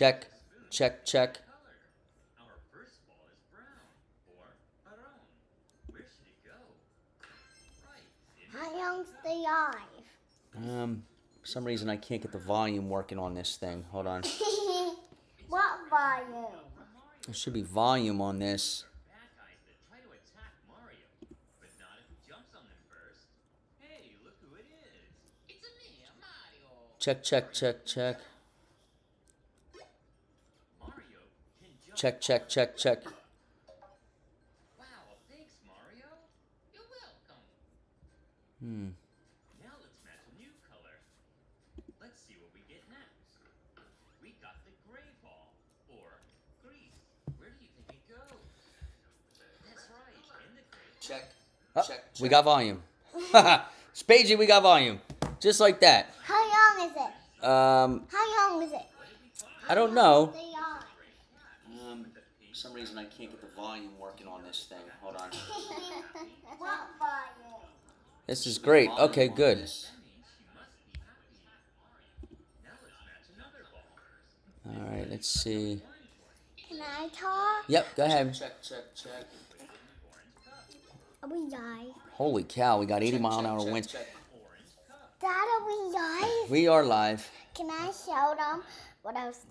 Check, check, check. How long's the live? For some reason I can't get the volume working on this thing. Hold on. What volume? There should be volume on this. Check, check, check, check. Check, check, check, check. Now let's match a new color. Let's see what we get next. We got the gray ball, or grease. Where do you think it goes? That's right, in the gray. Check. Oh, check. We got volume. Spagey, we got volume. Just like that. How long is it? How long is it? I don't know. The live. For some reason I can't get the volume working on this thing. Hold on. What volume? This is great. Okay, good. All right, let's see. Can I talk? Yep, go ahead. Check, check, check. Are we live? Holy cow, we got 80-mile-an-hour winds. Dad, are we live? We are live. Can I show them what else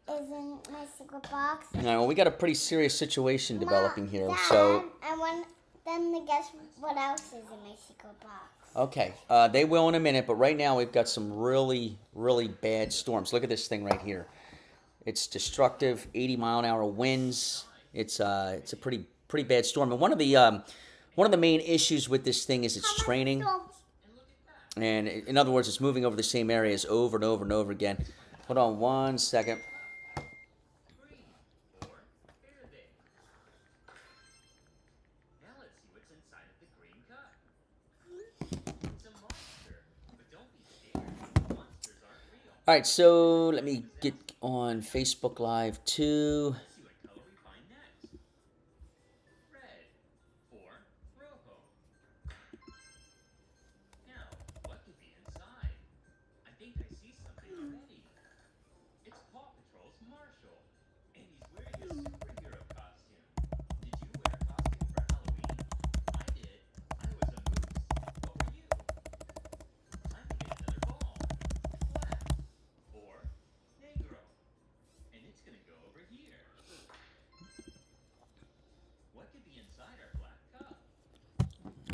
is in my secret box? All right, well, we got a pretty serious situation developing here. Dad, So, I want them to guess what else is in my secret box. okay, they will in a minute, but right now we've got some really, really bad storms. Look at this thing right here. It's destructive, 80-mile-an-hour winds. It's a pretty bad storm. And one of the main issues with this thing is its training. And in other words, it's moving over the same areas over and over and over again. Hold on one second. All right, so let me get on Facebook Live too.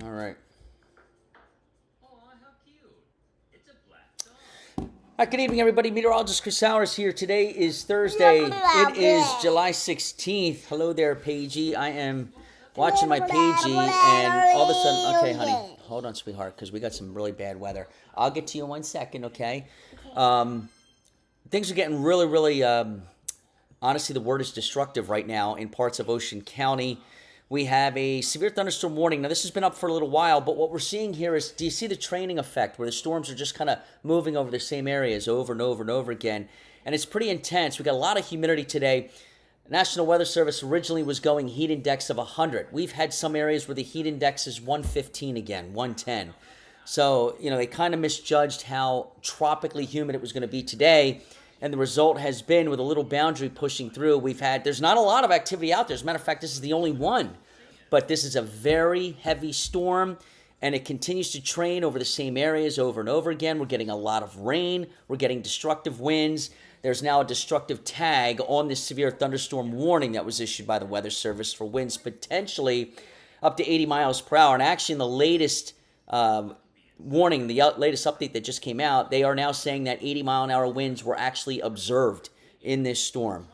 All right. All right, good evening, everybody. Meteorologist Chris Sowers here. Today is Thursday. It is July 16th. Hello there, Paigey. I am watching my Paigey, and all of a sudden... Okay, honey. Hold on, sweetheart, because we got some really bad weather. I'll get to you in 1 second, okay? Things are getting really, really... honestly, the word is destructive right now in parts of Ocean County. We have a severe thunderstorm warning. Now, this has been up for a little while, but what we're seeing here is, do you see the training effect where the storms are just kind of moving over the same areas over and over and over again? And it's pretty intense. We got a lot of humidity today. National Weather Service originally was going heat index of 100. We've had some areas where the heat index is 115 again, 110. So, they kind of misjudged how tropically humid it was going to be today. And the result has been, with a little boundary pushing through, there's not a lot of activity out there. As a matter of fact, this is the only one. But this is a very heavy storm, and it continues to train over the same areas over and over again. We're getting a lot of rain. We're getting destructive winds. There's now a destructive tag on this severe thunderstorm warning that was issued by the Weather Service for winds potentially up to 80 miles per hour. And actually, in the latest warning, the latest update that just came out, they are now saying that 80-mile-an-hour winds were actually observed in this storm.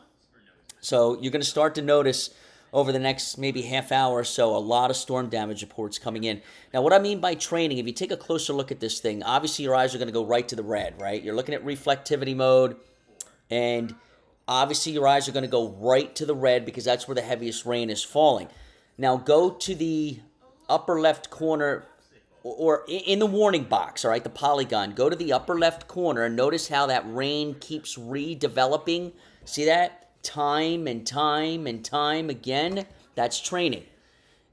So you're going to start to notice over the next maybe half hour or so a lot of storm damage reports coming in. Now, what I mean by training, if you take a closer look at this thing, obviously your eyes are going to go right to the red, right? You're looking at reflectivity mode, and obviously your eyes are going to go right to the red because that's where the heaviest rain is falling. Now, go to the upper left corner, or in the warning box, all right, the polygon. Go to the upper left corner and notice how that rain keeps redeveloping. See that? Time and time and time again. That's training.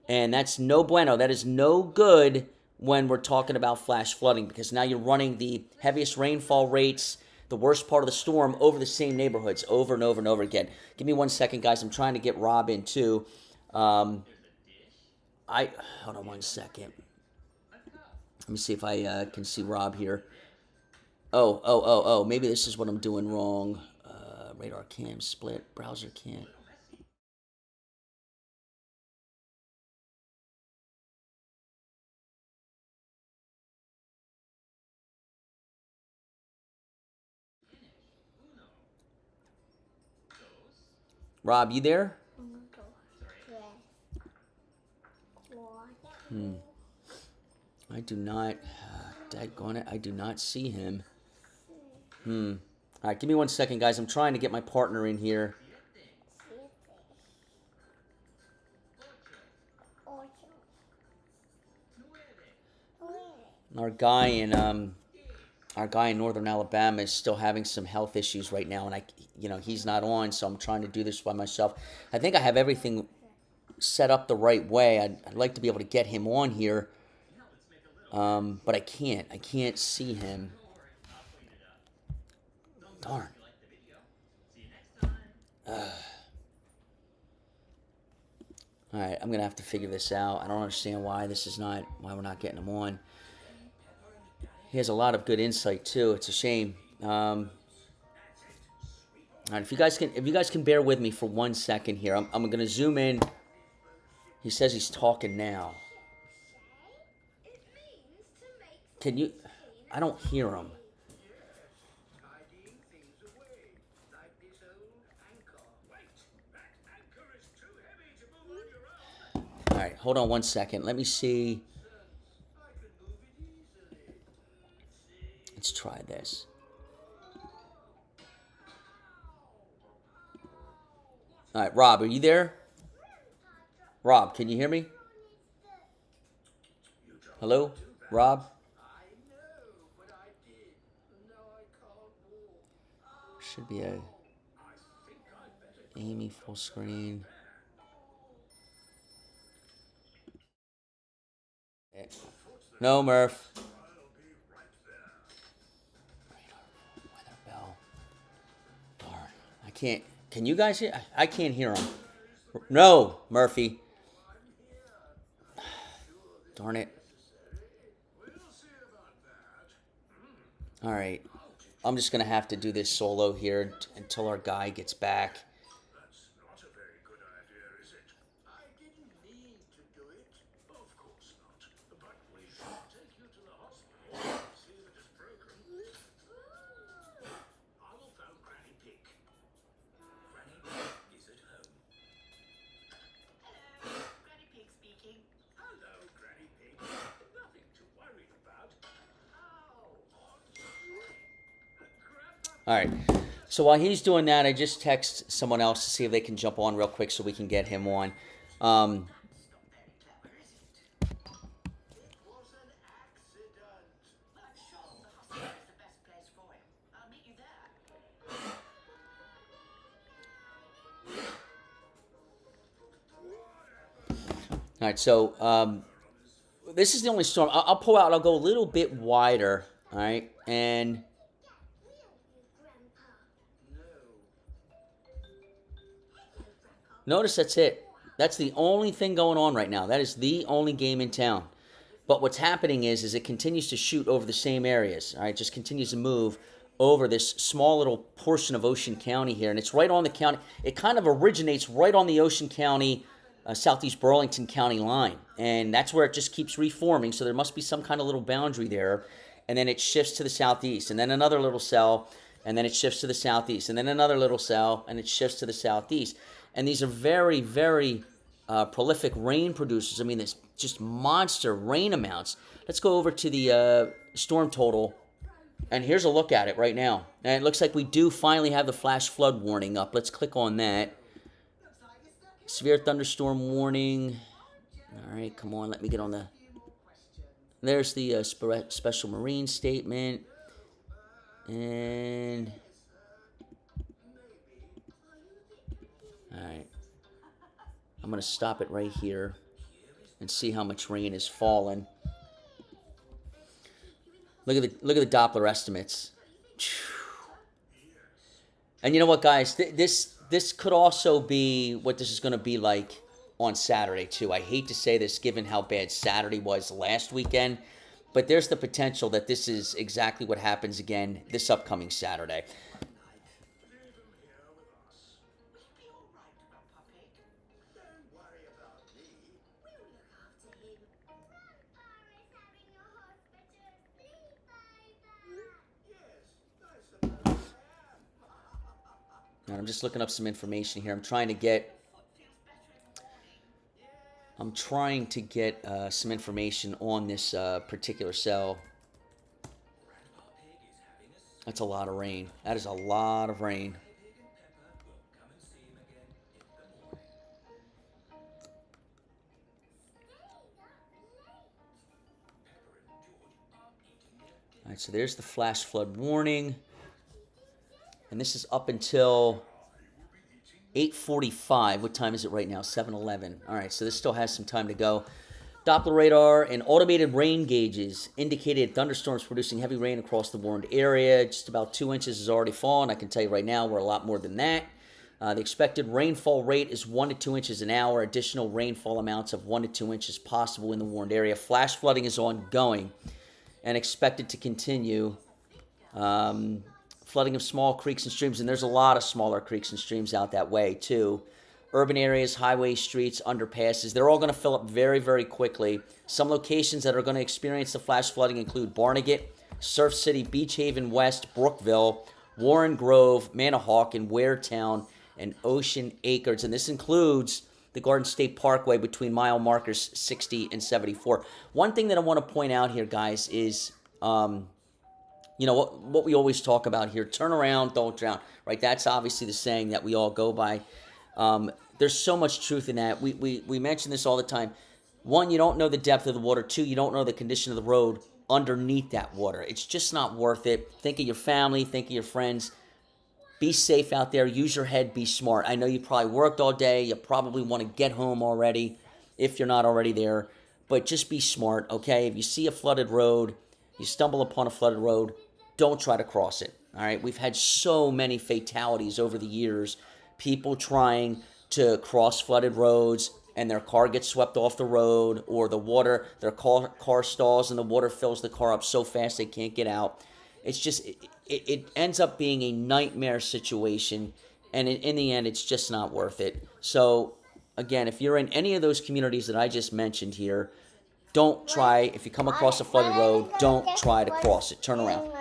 And that's no bueno. That is no good when we're talking about flash flooding, because now you're running the heaviest rainfall rates the worst part of the storm over the same neighborhoods over and over and over again. Give me 1 second, guys. I'm trying to get Rob in too. Hold on 1 second. Let me see if I can see Rob here. Oh. Maybe this is what I'm doing wrong. Radar cam split. Browser can't. Rob, you there? I do not. Daggone it, I do not see him. All right, give me 1 second, guys. I'm trying to get my partner in here. Our guy in Northern Alabama is still having some health issues right now, and he's not on, so I'm trying to do this by myself. I think I have everything set up the right way. I'd like to be able to get him on here, but I can't. I can't see him. Darn. All right, I'm gonna have to figure this out. I don't understand why we're not getting him on. He has a lot of good insight too. It's a shame. All right, if you guys can bear with me for 1 second here, I'm gonna zoom in. He says he's talking now. Can you? I don't hear him. All right, hold on 1 second. Let me see. Let's try this. All right, Rob, are you there? Rob, can you hear me? Hello? Rob? Should be a Amy full screen. No, Murph. Weather bell. Darn. I can't. Can you guys hear? I can't hear him. No, Murphy. Darn it. All right. I'm just going to have to do this solo here until our guy gets back. That's not a very good idea, is it? I didn't mean to do it. Of course not. But we should take you to the hospital and see that it's broken. I will phone Granny Pig. Granny Pig is at home. Hello, Granny Pig speaking. Hello, Granny Pig. Nothing to worry about. All right. So while he's doing that, I just text someone else to see if they can jump on real quick so we can get him on. All right, so this is the only storm. I'll pull out. I'll go a little bit wider. All right, and notice that's it. That's the only thing going on right now. That is the only game in town. But what's happening is it continues to shoot over the same areas. All right, just continues to move over this small little portion of Ocean County here, and it's right on the county. It kind of originates right on the Ocean County, Southeast Burlington County line, and that's where it just keeps reforming. So there must be some kind of little boundary there, and then it shifts to the southeast, and then another little cell, and then it shifts to the southeast, and then another little cell, and it shifts to the southeast. And these are very, very prolific rain producers. I mean, there's just monster rain amounts. Let's go over to the storm total, and here's a look at it right now. And it looks like we do finally have the flash flood warning up. Let's click on that. Severe thunderstorm warning. All right, come on, let me get on the... There's the special marine statement. And... All right. I'm going to stop it right here and see how much rain is falling. Look at the Doppler estimates. And you know what, guys? This could also be what this is going to be like on Saturday too. I hate to say this, given how bad Saturday was last weekend, but there's the potential that this is exactly what happens again this upcoming Saturday. Leave him here with us. Will he be all right, Grandpa Pig? Don't worry about me. We'll look after him. Grandpa is having a hospital sleepover. Yes, I suppose I am. And I'm just looking up some information here. I'm trying to get some information on this particular cell. That's a lot of rain. That is a lot of rain. All right, so there's the flash flood warning. And this is up until 8:45. What time is it right now? 7:11. All right, so this still has some time to go. Doppler radar and automated rain gauges indicated thunderstorms producing heavy rain across the warned area. Just about 2 inches has already fallen. I can tell you right now we're a lot more than that. The expected rainfall rate is 1 to 2 inches an hour. Additional rainfall amounts of 1 to 2 inches possible in the warned area. Flash flooding is ongoing and expected to continue. Flooding of small creeks and streams, and there's a lot of smaller creeks and streams out that way too. Urban areas, highways, streets, underpasses, they're all going to fill up very, very quickly. Some locations that are going to experience the flash flooding include Barnegat, Surf City, Beach Haven West, Brookville, Warren Grove, Manahawk, and Waretown, and Ocean Acres. And this includes the Garden State Parkway between mile markers 60 and 74. One thing that I want to point out here, guys, is you know what we always talk about here: turn around, don't drown. Right? That's obviously the saying that we all go by. There's so much truth in that. We mention this all the time. One, you don't know the depth of the water. Two, you don't know the condition of the road underneath that water. It's just not worth it. Think of your family. Think of your friends. Be safe out there. Use your head. Be smart. I know you probably worked all day. You probably want to get home already if you're not already there. But just be smart, okay? If you see a flooded road, you stumble upon a flooded road, don't try to cross it, all right? We've had so many fatalities over the years. People trying to cross flooded roads and their car gets swept off the road, or the water, their car stalls and the water fills the car up so fast they can't get out. It's just, it ends up being a nightmare situation, and in the end, it's just not worth it. So, again, if you're in any of those communities that I just mentioned here, don't try, if you come across a flooded road, don't try to cross it. Turn around.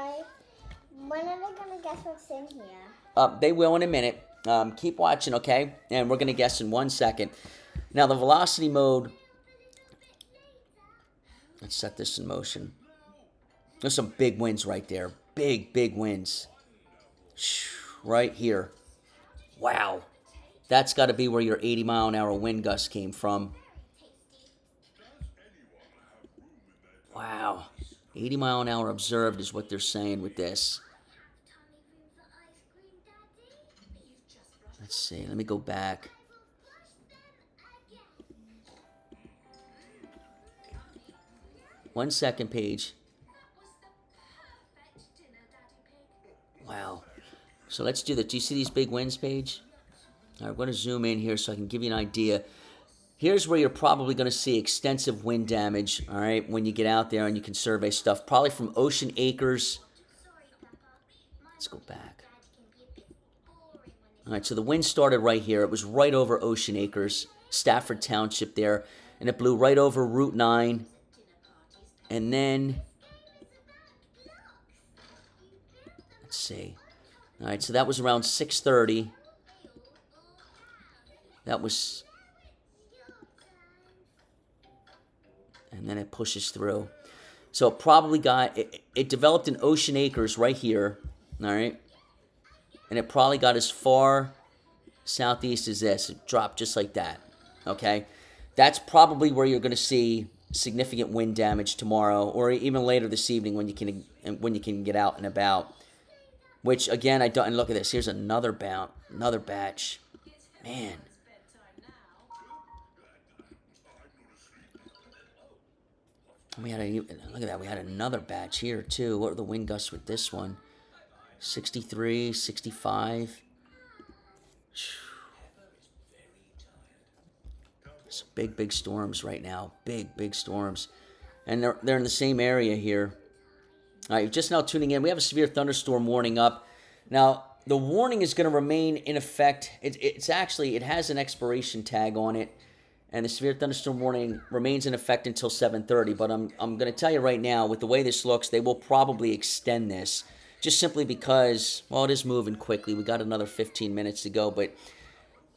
When are they going to guess what's in here? They will in a minute. Keep watching, okay? And we're going to guess in 1 second. Now, the velocity mode, let's set this in motion. There's some big winds right there. Big, big winds. Right here. Wow. That's got to be where your 80-mile-an-hour wind gust came from. Wow. 80 mile an hour observed is what they're saying with this. Let's see. Let me go back. One second, Paige. Wow. So let's do that. Do you see these big winds, Paige? All right, I'm going to zoom in here so I can give you an idea. Here's where you're probably going to see extensive wind damage, all right, when you get out there and you can survey stuff. Probably from Ocean Acres. Let's go back. All right, so the wind started right here. It was right over Ocean Acres, Stafford Township there, and it blew right over Route 9. And then, let's see. All right, so that was around 6:30. That was... and then it pushes through. So it probably got, it developed in Ocean Acres right here, all right? And it probably got as far southeast as this. It dropped just like that, okay? That's probably where you're going to see significant wind damage tomorrow, or even later this evening when you can get out and about. Which, again, I don't, and look at this. Here's another batch. Man. Look at that. We had another batch here, too. What are the wind gusts with this one? 63, 65. Some big storms right now. Big storms. And they're in the same area here. All right, just now tuning in, we have a severe thunderstorm warning up. Now, the warning is going to remain in effect. It has an expiration tag on it, and the severe thunderstorm warning remains in effect until 7:30. But I'm going to tell you right now, with the way this looks, they will probably extend this, just simply because, well, it is moving quickly. We got another 15 minutes to go, but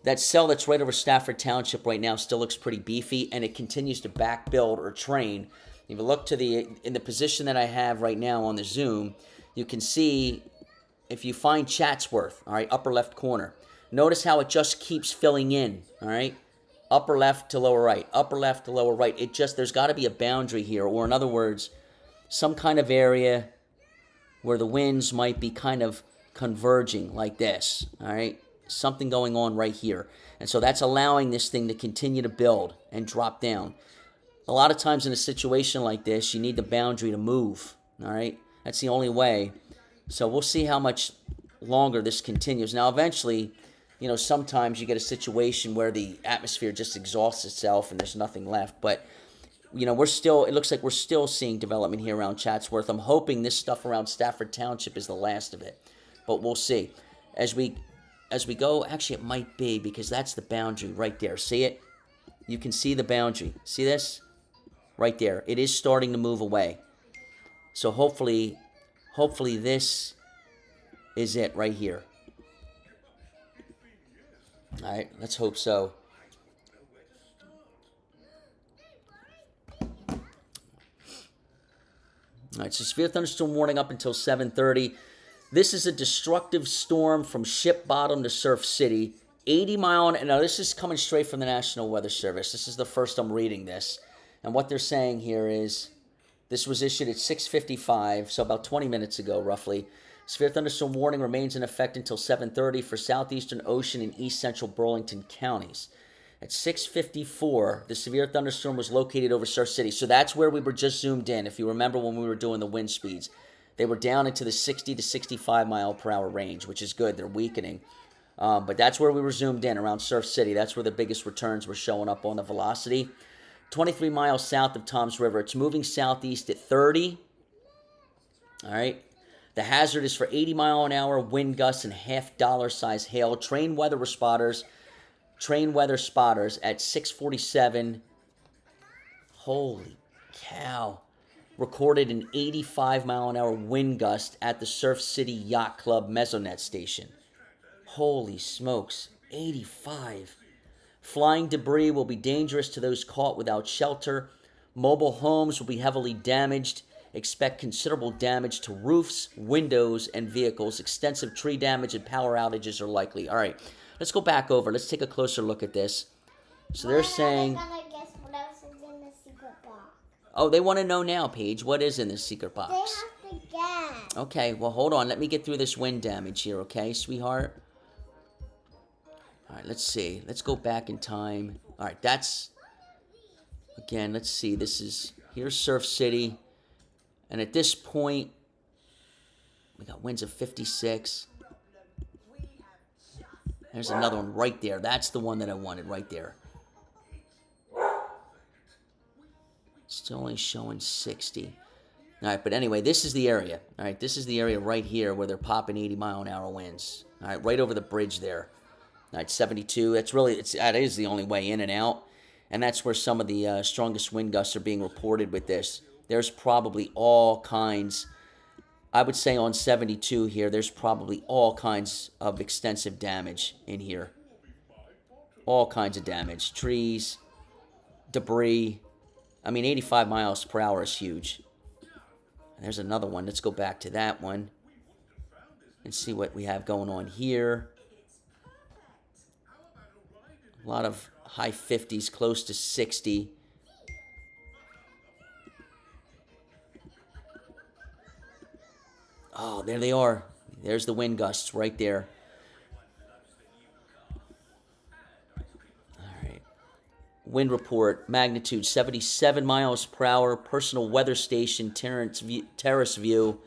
that cell that's right over Stafford Township right now still looks pretty beefy, and it continues to back build or train. If you look in the position that I have right now on the Zoom, you can see, if you find Chatsworth, all right, upper left corner, notice how it just keeps filling in, all right? Upper left to lower right, upper left to lower right. There's got to be a boundary here, or in other words, some kind of area where the winds might be kind of converging like this, all right? Something going on right here. And so that's allowing this thing to continue to build and drop down. A lot of times in a situation like this, you need the boundary to move, all right? That's the only way. So we'll see how much longer this continues. Now, eventually, sometimes you get a situation where the atmosphere just exhausts itself and there's nothing left. But, it looks like we're still seeing development here around Chatsworth. I'm hoping this stuff around Stafford Township is the last of it. But we'll see. As we go, actually, it might be, because that's the boundary right there. See it? You can see the boundary. See this? Right there. It is starting to move away. So hopefully this is it right here. All right, let's hope so. All right, so severe thunderstorm warning up until 7:30. This is a destructive storm from Ship Bottom to Surf City. 80 mile an hour. Now, this is coming straight from the National Weather Service. This is the first I'm reading this. And what they're saying here is, this was issued at 6:55, so about 20 minutes ago, roughly. Severe thunderstorm warning remains in effect until 7:30 for southeastern Ocean and east central Burlington counties. At 6:54, the severe thunderstorm was located over Surf City. So that's where we were just zoomed in. If you remember when we were doing the wind speeds, they were down into the 60 to 65 mile per hour range, which is good. They're weakening. But that's where we were zoomed in, around Surf City. That's where the biggest returns were showing up on the velocity. 23 miles south of Toms River. It's moving southeast at 30. All right. The hazard is for 80 mile an hour wind gusts and $half size hail. Train weather spotters at 6:47. Holy cow. Recorded an 85 mile an hour wind gust at the Surf City Yacht Club Mesonet station. Holy smokes. 85. Flying debris will be dangerous to those caught without shelter. Mobile homes will be heavily damaged. Expect considerable damage to roofs, windows, and vehicles. Extensive tree damage and power outages are likely. All right, let's go back over. Let's take a closer look at this. So they're saying... They're gonna guess what else is in the secret box. Oh, they want to know now, Paige. What is in this secret box? They have to guess. Okay, well, hold on. Let me get through this wind damage here, okay, sweetheart? All right, let's see. Let's go back in time. All right, that's... Again, let's see. Here's Surf City. And at this point, we got winds of 56. There's another one right there. That's the one that I wanted right there. It's only showing 60. All right, but anyway, this is the area. All right, this is the area right here where they're popping 80 mile an hour winds. All right, right over the bridge there. All right, 72. That is the only way in and out. And that's where some of the strongest wind gusts are being reported with this. There's probably all kinds, I would say on 72 here, there's probably all kinds of extensive damage in here. All kinds of damage. Trees, debris. I mean, 85 miles per hour is huge. There's another one. Let's go back to that one and see what we have going on here. A lot of high 50s, close to 60. Oh, there they are. There's the wind gusts right there. All right. Wind report, magnitude 77 miles per hour. Personal weather station, Terrace View.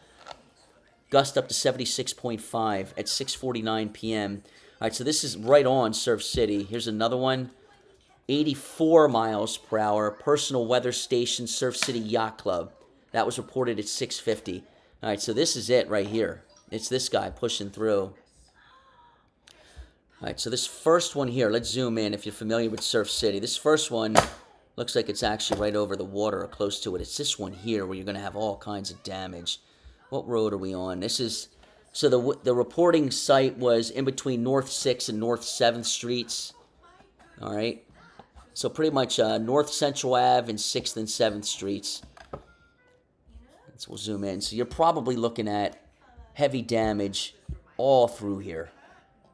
Gust up to 76.5 at 6:49 p.m. right, so this is right on Surf City. Here's another one. 84 miles per hour. Personal weather station, Surf City Yacht Club. That was reported at 650. All right, so this is it right here. It's this guy pushing through. All right, so this first one here, let's zoom in if you're familiar with Surf City. This first one looks like it's actually right over the water or close to it. It's this one here where you're going to have all kinds of damage. What road are we on? This is, so the reporting site was in between North 6th and North 7th Streets. All right, so pretty much North Central Ave and 6th and 7th Streets. So we'll zoom in. So you're probably looking at heavy damage all through here.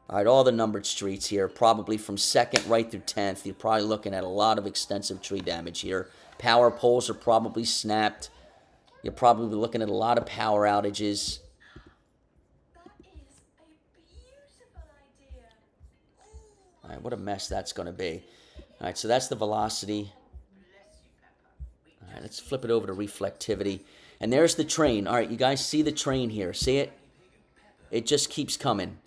All right, all the numbered streets here, probably from 2nd right through 10th. You're probably looking at a lot of extensive tree damage here. Power poles are probably snapped. You're probably looking at a lot of power outages. All right, what a mess that's going to be. All right, so that's the velocity. All right, let's flip it over to reflectivity. And there's the train. All right, you guys see the train here. See it? It just keeps coming.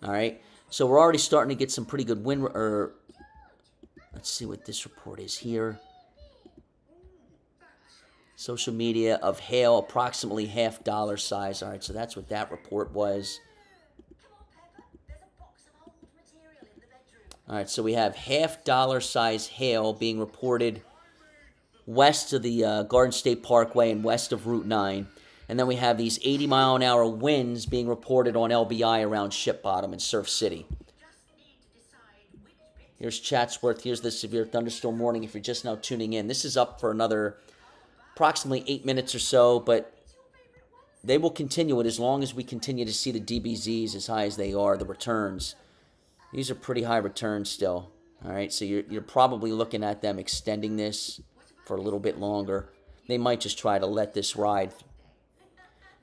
All right, so we're already starting to get some pretty good wind. Let's see what this report is here. Social media of hail, approximately half dollar size. All right, so that's what that report was. All right, so we have half dollar size hail being reported west of the Garden State Parkway and west of Route 9. And then we have these 80-mile-an-hour winds being reported on LBI around Ship Bottom and Surf City. Here's Chatsworth. Here's the severe thunderstorm warning if you're just now tuning in. This is up for another approximately 8 minutes or so, but they will continue it as long as we continue to see the DBZs as high as they are, the returns. These are pretty high returns still. All right, so you're probably looking at them extending this for a little bit longer. They might just try to let this ride.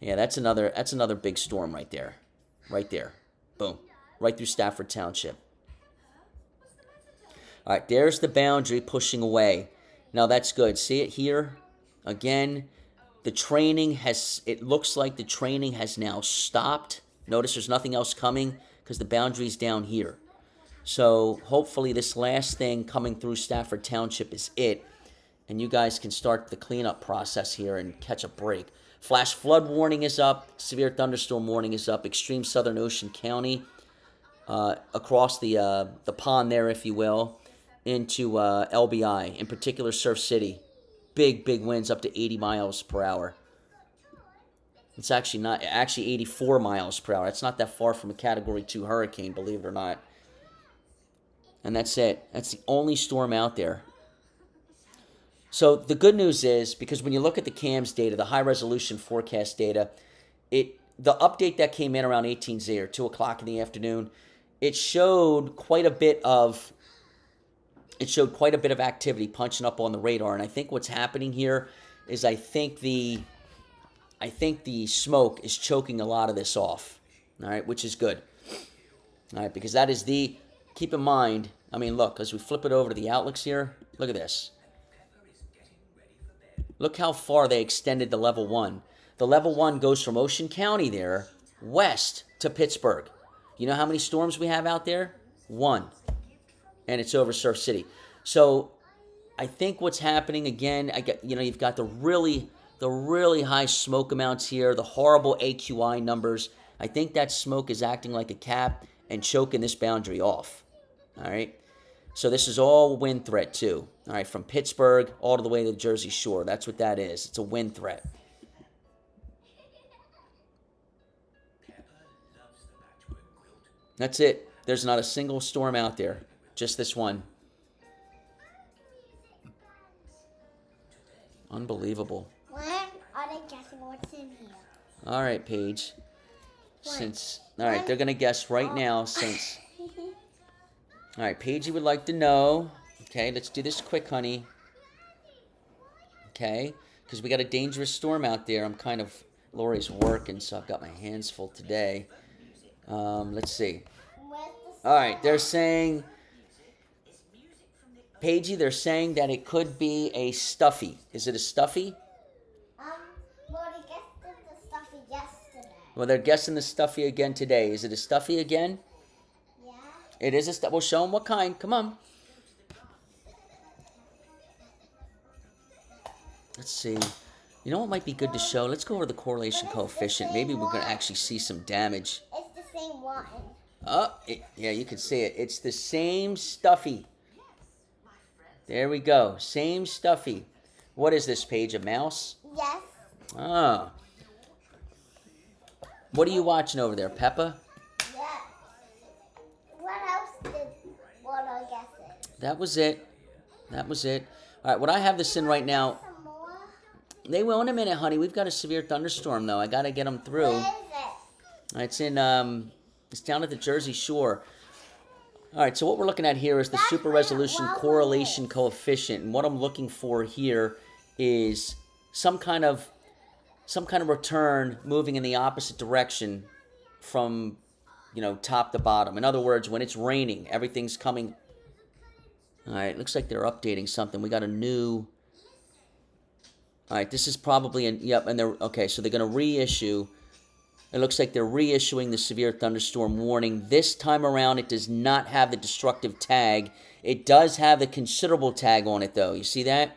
Yeah, that's another big storm right there. Right there. Boom. Right through Stafford Township. All right, there's the boundary pushing away. Now that's good. See it here? Again, the training has, it looks like the training has now stopped. Notice there's nothing else coming because the boundary's down here. So hopefully this last thing coming through Stafford Township is it. And you guys can start the cleanup process here and catch a break. Flash flood warning is up. Severe thunderstorm warning is up. Extreme Southern Ocean County across the pond there, if you will, into LBI, in particular Surf City. Big winds up to 80 miles per hour. It's actually 84 miles per hour. It's not that far from a Category 2 hurricane, believe it or not. And that's it. That's the only storm out there. So the good news is, because when you look at the CAMS data, the high-resolution forecast data, the update that came in around 18Z or 2 o'clock in the afternoon, it showed quite a bit of activity punching up on the radar. And I think what's happening here is I think the smoke is choking a lot of this off, all right, which is good. All right, because that is keep in mind, I mean, look, as we flip it over to the outlooks here, look at this. Look how far they extended the level 1. The level 1 goes from Ocean County there west to Pittsburgh. You know how many storms we have out there? 1. And it's over Surf City. So I think what's happening again, you've got the really high smoke amounts here, the horrible AQI numbers. I think that smoke is acting like a cap and choking this boundary off. All right. So this is all wind threat too. All right, from Pittsburgh all to the way to the Jersey Shore. That's what that is. It's a wind threat. That's it. There's not a single storm out there. Just this one. Unbelievable. When are they guessing what's in here? All right, Paige. All right, they're going to guess right now since... All right, Paige, you would like to know. Okay, let's do this quick, honey. Okay, because we got a dangerous storm out there. Lori's working, so I've got my hands full today. Let's see. All right, they're saying, Paigey, they're saying that it could be a stuffy. Is it a stuffy? Well, they guessed the stuffy yesterday. Well, they're guessing the stuffy again today. Is it a stuffy again? Yeah. It is a we'll show them what kind. Come on. Let's see. You know what might be good to show? Let's go over the correlation coefficient. Maybe we're going to actually see some damage. It's the same one. Oh, yeah, you can see it. It's the same stuffy. There we go. Same stuffy. What is this page? A mouse? Yes. Ah. What are you watching over there, Peppa? Yeah. What else did Water guess it? That was it. That was it. All right, what I have this in right now. Some more? They will in a minute, honey. We've got a severe thunderstorm, though. I got to get them through. Where is it? It's in, it's down at the Jersey Shore. All right, so what we're looking at here is the That's super where resolution Wawa correlation is. coefficient. And what I'm looking for here is some kind of return moving in the opposite direction from, top to bottom. In other words, when it's raining, everything's coming. All right, looks like they're updating something. We got a new. All right, this is probably and they're okay. So they're going to reissue. It looks like they're reissuing the severe thunderstorm warning. This time around, it does not have the destructive tag. It does have the considerable tag on it, though. You see that?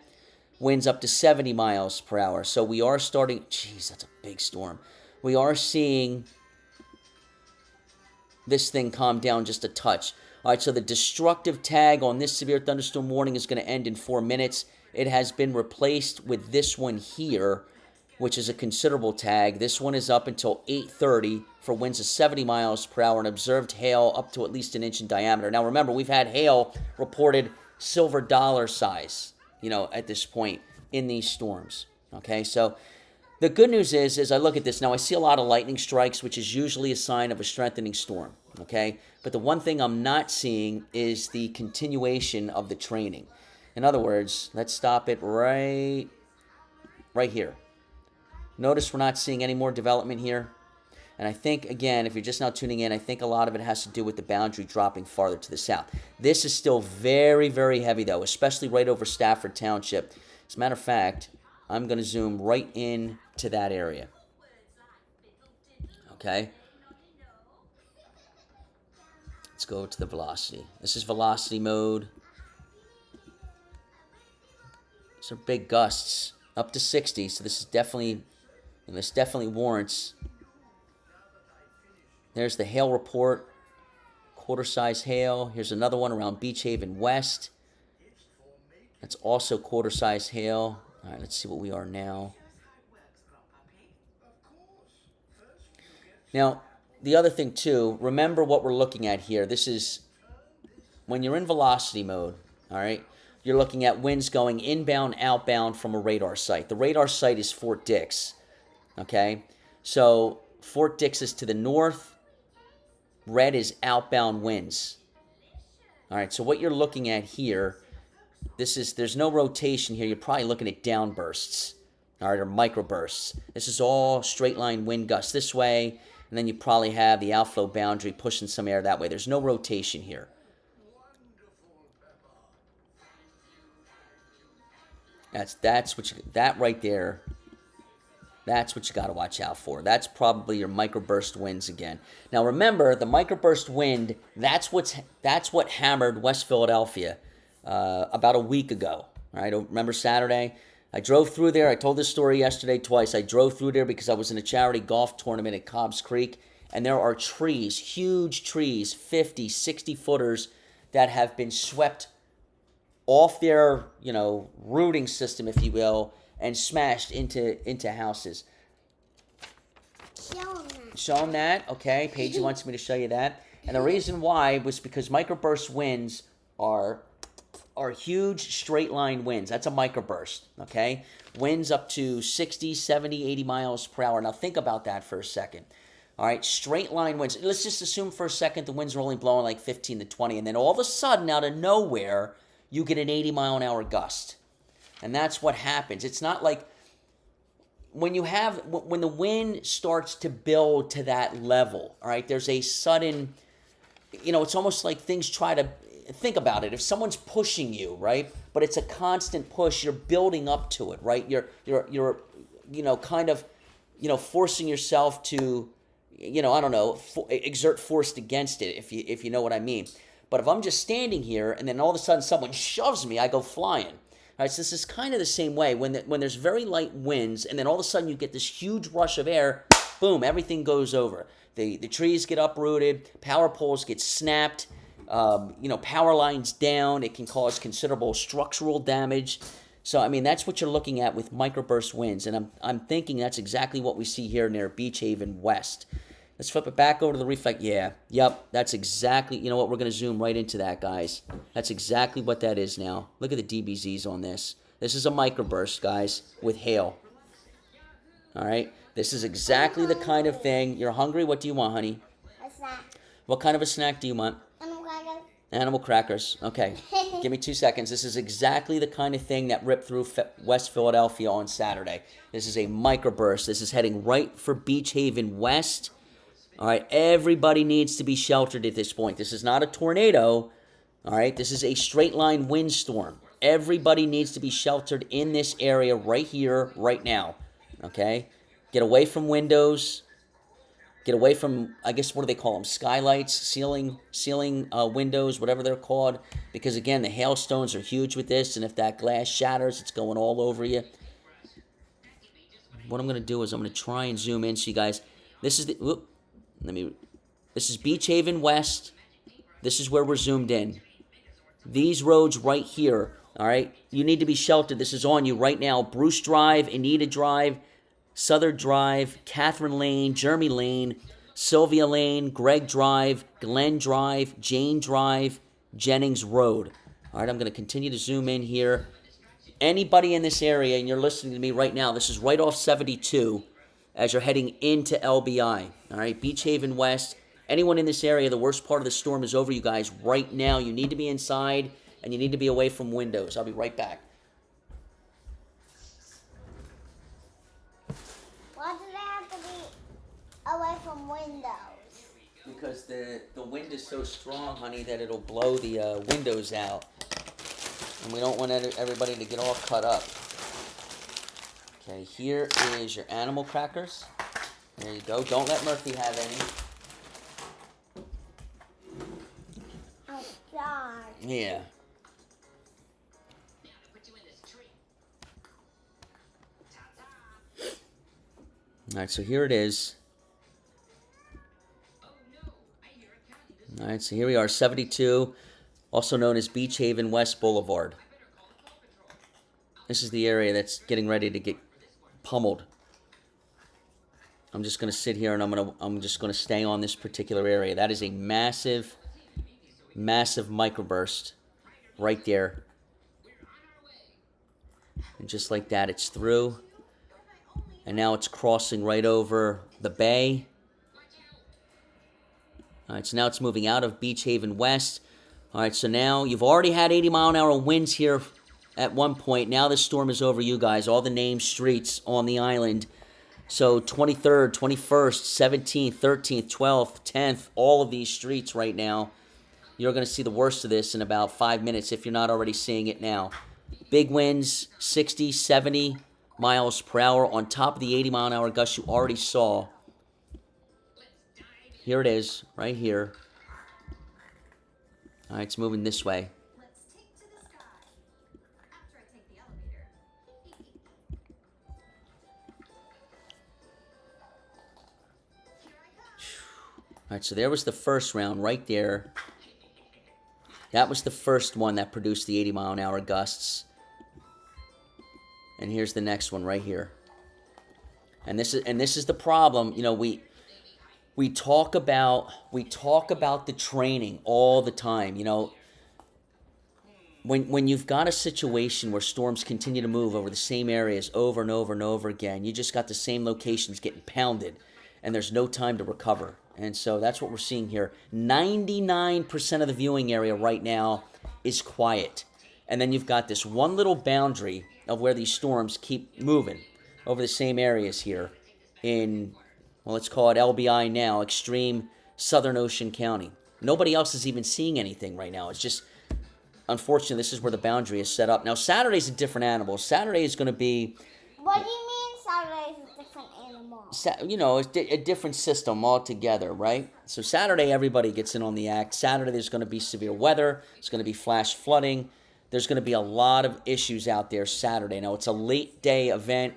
Winds up to 70 miles per hour. So we are starting. Jeez, that's a big storm. We are seeing this thing calm down just a touch. All right, so the destructive tag on this severe thunderstorm warning is going to end in 4 minutes. It has been replaced with this one here, which is a considerable tag. This one is up until 8:30 for winds of 70 miles per hour and observed hail up to at least an inch in diameter. Now, remember, we've had hail reported silver dollar size, at this point in these storms. Okay, so the good news is, as I look at this, now I see a lot of lightning strikes, which is usually a sign of a strengthening storm. Okay, but the one thing I'm not seeing is the continuation of the training. In other words, let's stop it right here. Notice we're not seeing any more development here. And I think, again, if you're just now tuning in, I think a lot of it has to do with the boundary dropping farther to the south. This is still very, very heavy, though, especially right over Stafford Township. As a matter of fact, I'm going to zoom right in to that area. Okay? Let's go to the velocity. This is velocity mode. These are big gusts, up to 60, so this definitely warrants. There's the hail report, quarter-size hail. Here's another one around Beach Haven West. That's also quarter-size hail. All right, let's see what we are now. Now, the other thing, too, remember what we're looking at here. This is when you're in velocity mode, all right? You're looking at winds going inbound, outbound from a radar site. The radar site is Fort Dix, okay? So Fort Dix is to the north. Red is outbound winds. All right, so what you're looking at here, there's no rotation here. You're probably looking at downbursts, all right, or microbursts. This is all straight line wind gusts this way, and then you probably have the outflow boundary pushing some air that way. There's no rotation here. That right there. That's what you got to watch out for. That's probably your microburst winds again. Now remember, the microburst wind. That's what hammered West Philadelphia about a week ago. All right, remember Saturday? I drove through there. I told this story yesterday twice. I drove through there because I was in a charity golf tournament at Cobb's Creek, and there are trees, huge trees, 50, 60 footers that have been swept off their, rooting system, if you will, and smashed into houses. Show them that. Okay, Paige wants me to show you that. And the reason why was because microburst winds are huge straight line winds. That's a microburst, okay? Winds up to 60, 70, 80 miles per hour. Now think about that for a second. All right, straight line winds. Let's just assume for a second the winds are only blowing like 15 to 20, and then all of a sudden, out of nowhere, you get an 80-mile-an-hour gust. And that's what happens. It's not like when the wind starts to build to that level, all right, there's a sudden, it's almost like things try to, think about it. If someone's pushing you, right, but it's a constant push, you're building up to it, right? You're kind of, forcing yourself to, I don't know, exert force against it, if you know what I mean. But if I'm just standing here and then all of a sudden someone shoves me, I go flying. All right, so this is kind of the same way. When there's very light winds and then all of a sudden you get this huge rush of air, boom, everything goes over. The trees get uprooted, power poles get snapped, power lines down. It can cause considerable structural damage. So, I mean, that's what you're looking at with microburst winds. And I'm thinking that's exactly what we see here near Beach Haven West. Let's flip it back over to the reflect. Yeah, yep, that's exactly, you know what, we're going to zoom right into that, guys. That's exactly what that is now. Look at the DBZs on this. This is a microburst, guys, with hail. All right, this is exactly the kind of thing. You're hungry? What do you want, honey? A snack. What kind of a snack do you want? Animal crackers. Okay, give me 2 seconds. This is exactly the kind of thing that ripped through West Philadelphia on Saturday. This is a microburst. This is heading right for Beach Haven West. All right, everybody needs to be sheltered at this point. This is not a tornado. All right, this is a straight line windstorm. Everybody needs to be sheltered in this area right here, right now. Okay, get away from windows. Get away from, I guess, what do they call them? Skylights, ceiling windows, whatever they're called. Because again, the hailstones are huge with this, and if that glass shatters, it's going all over you. What I'm going to do is I'm going to try and zoom in so you guys. This is the. This is Beach Haven West. This is where we're zoomed in. These roads right here, all right? You need to be sheltered. This is on you right now. Bruce Drive, Anita Drive, Southern Drive, Catherine Lane, Jeremy Lane, Sylvia Lane, Greg Drive, Glenn Drive, Jane Drive, Jennings Road. All right, I'm going to continue to zoom in here. Anybody in this area, and you're listening to me right now, this is right off 72 as you're heading into LBI. All right, Beach Haven West. Anyone in this area, the worst part of the storm is over, you guys. Right now, you need to be inside, and you need to be away from windows. I'll be right back. Why do they have to be away from windows? Because the wind is so strong, honey, that it'll blow the windows out. And we don't want everybody to get all cut up. Okay, here is your animal crackers. There you go. Don't let Murphy have any. Oh, God. Yeah. All right, so here it is. All right, so here we are, 72, also known as Beach Haven West Boulevard. This is the area that's getting ready to get pummeled. I'm just going to sit here and I'm just going to stay on this particular area. That is a massive, massive microburst right there. And just like that, it's through. And now it's crossing right over the bay. All right, so now it's moving out of Beach Haven West. All right, so now you've already had 80-mile-an-hour winds here at one point. Now this storm is over you guys. All the named streets on the island. So 23rd, 21st, 17th, 13th, 12th, 10th, all of these streets right now. You're going to see the worst of this in about 5 minutes if you're not already seeing it now. Big winds, 60, 70 miles per hour on top of the 80-mile-an-hour gusts you already saw. Here it is, right here. All right, it's moving this way. Let's take to the sky. After I take the elevator. Here I come. All right, so there was the first round right there. That was the first one that produced the 80-mile-an-hour gusts. And here's the next one right here. And this is the problem. You know, we talk about the training all the time. You know, when you've got a situation where storms continue to move over the same areas over and over and over again, you just got the same locations getting pounded, and there's no time to recover. And so that's what we're seeing here. 99% of the viewing area right now is quiet. And then you've got this one little boundary of where these storms keep moving over the same areas here in, well, let's call it LBI now, extreme Southern Ocean County. Nobody else is even seeing anything right now. It's just, unfortunately, this is where the boundary is set up. Now, Saturday's a different animal. Saturday is going to be... What do you mean Saturday is a different animal? a different system altogether, right? So Saturday, everybody gets in on the act. Saturday, there's going to be severe weather. It's going to be flash flooding. There's going to be a lot of issues out there Saturday. Now, it's a late day event.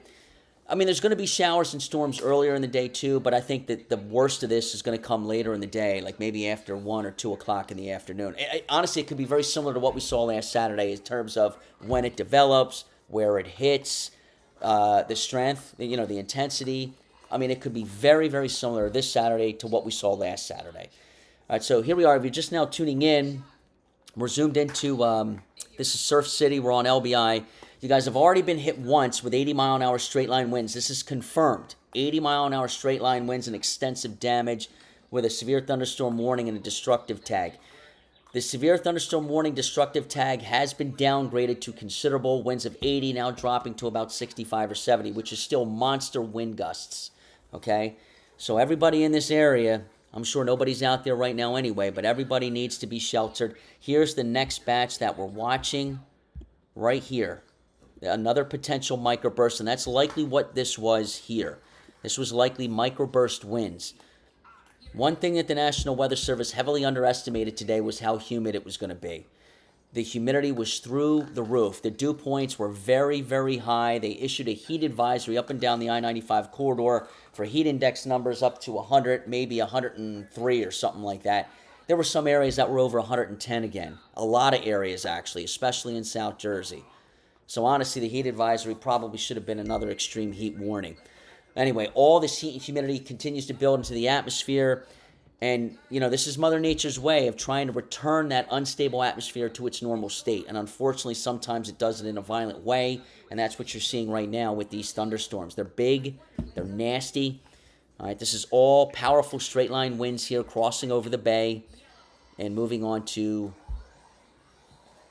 I mean, there's going to be showers and storms earlier in the day too, but I think that the worst of this is going to come later in the day, like maybe after 1 or 2 o'clock in the afternoon. Honestly, it could be very similar to what we saw last Saturday in terms of when it develops, where it hits, the strength, the intensity. I mean, it could be very, very similar this Saturday to what we saw last Saturday. All right, so here we are. If you're just now tuning in, we're zoomed into, this is Surf City. We're on LBI. You guys have already been hit once with 80-mile-an-hour straight-line winds. This is confirmed. 80-mile-an-hour straight-line winds and extensive damage with a severe thunderstorm warning and a destructive tag. The severe thunderstorm warning destructive tag has been downgraded to considerable, winds of 80 now dropping to about 65 or 70, which is still monster wind gusts. Okay? So everybody in this area, I'm sure nobody's out there right now anyway, but everybody needs to be sheltered. Here's the next batch that we're watching right here. Another potential microburst, and that's likely what this was here. This was likely microburst winds. One thing that the National Weather Service heavily underestimated today was how humid it was going to be. The humidity was through the roof. The dew points were very, very high. They issued a heat advisory up and down the I-95 corridor for heat index numbers up to 100, maybe 103 or something like that. There were some areas that were over 110 again. A lot of areas, actually, especially in South Jersey. So honestly, the heat advisory probably should have been another extreme heat warning. Anyway, all this heat and humidity continues to build into the atmosphere. And, this is Mother Nature's way of trying to return that unstable atmosphere to its normal state. And unfortunately, sometimes it does it in a violent way. And that's what you're seeing right now with these thunderstorms. They're big. They're nasty. All right, this is all powerful straight-line winds here crossing over the bay and moving on to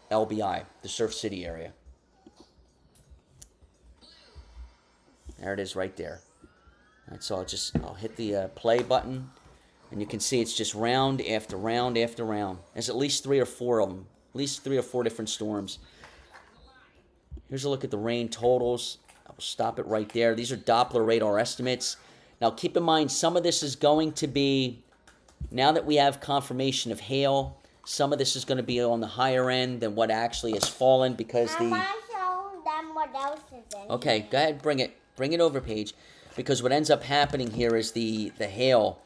LBI, the Surf City area. There it is right there. All right, so I'll hit the play button, and you can see it's just round after round after round. There's at least 3 or 4 of them, at least 3 or 4 different storms. Here's a look at the rain totals. I will stop it right there. These are Doppler radar estimates. Now, keep in mind, some of this is going to be, now that we have confirmation of hail, some of this is going to be on the higher end than what actually has fallen because I might show them what else is in Okay, here. go ahead, bring it over, Paige, because what ends up happening here is the hail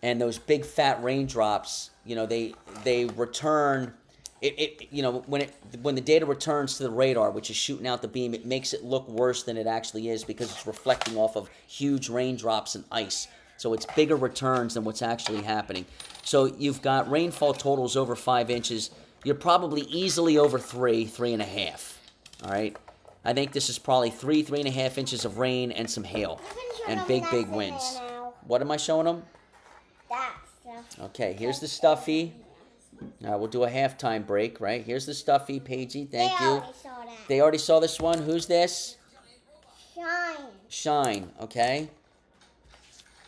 and those big fat raindrops. They return. When the data returns to the radar, which is shooting out the beam, it makes it look worse than it actually is because it's reflecting off of huge raindrops and ice. So it's bigger returns than what's actually happening. So you've got rainfall totals over 5 inches. You're probably easily over 3.5. All right. I think this is probably 3.5 inches of rain and some hail and big winds. What am I showing them? That stuff. Okay, here's the stuffy. We'll do a halftime break, right? Here's the stuffy, Paigey. Thank you. Already saw that. They already saw this one. Who's this? Shine. Shine, okay?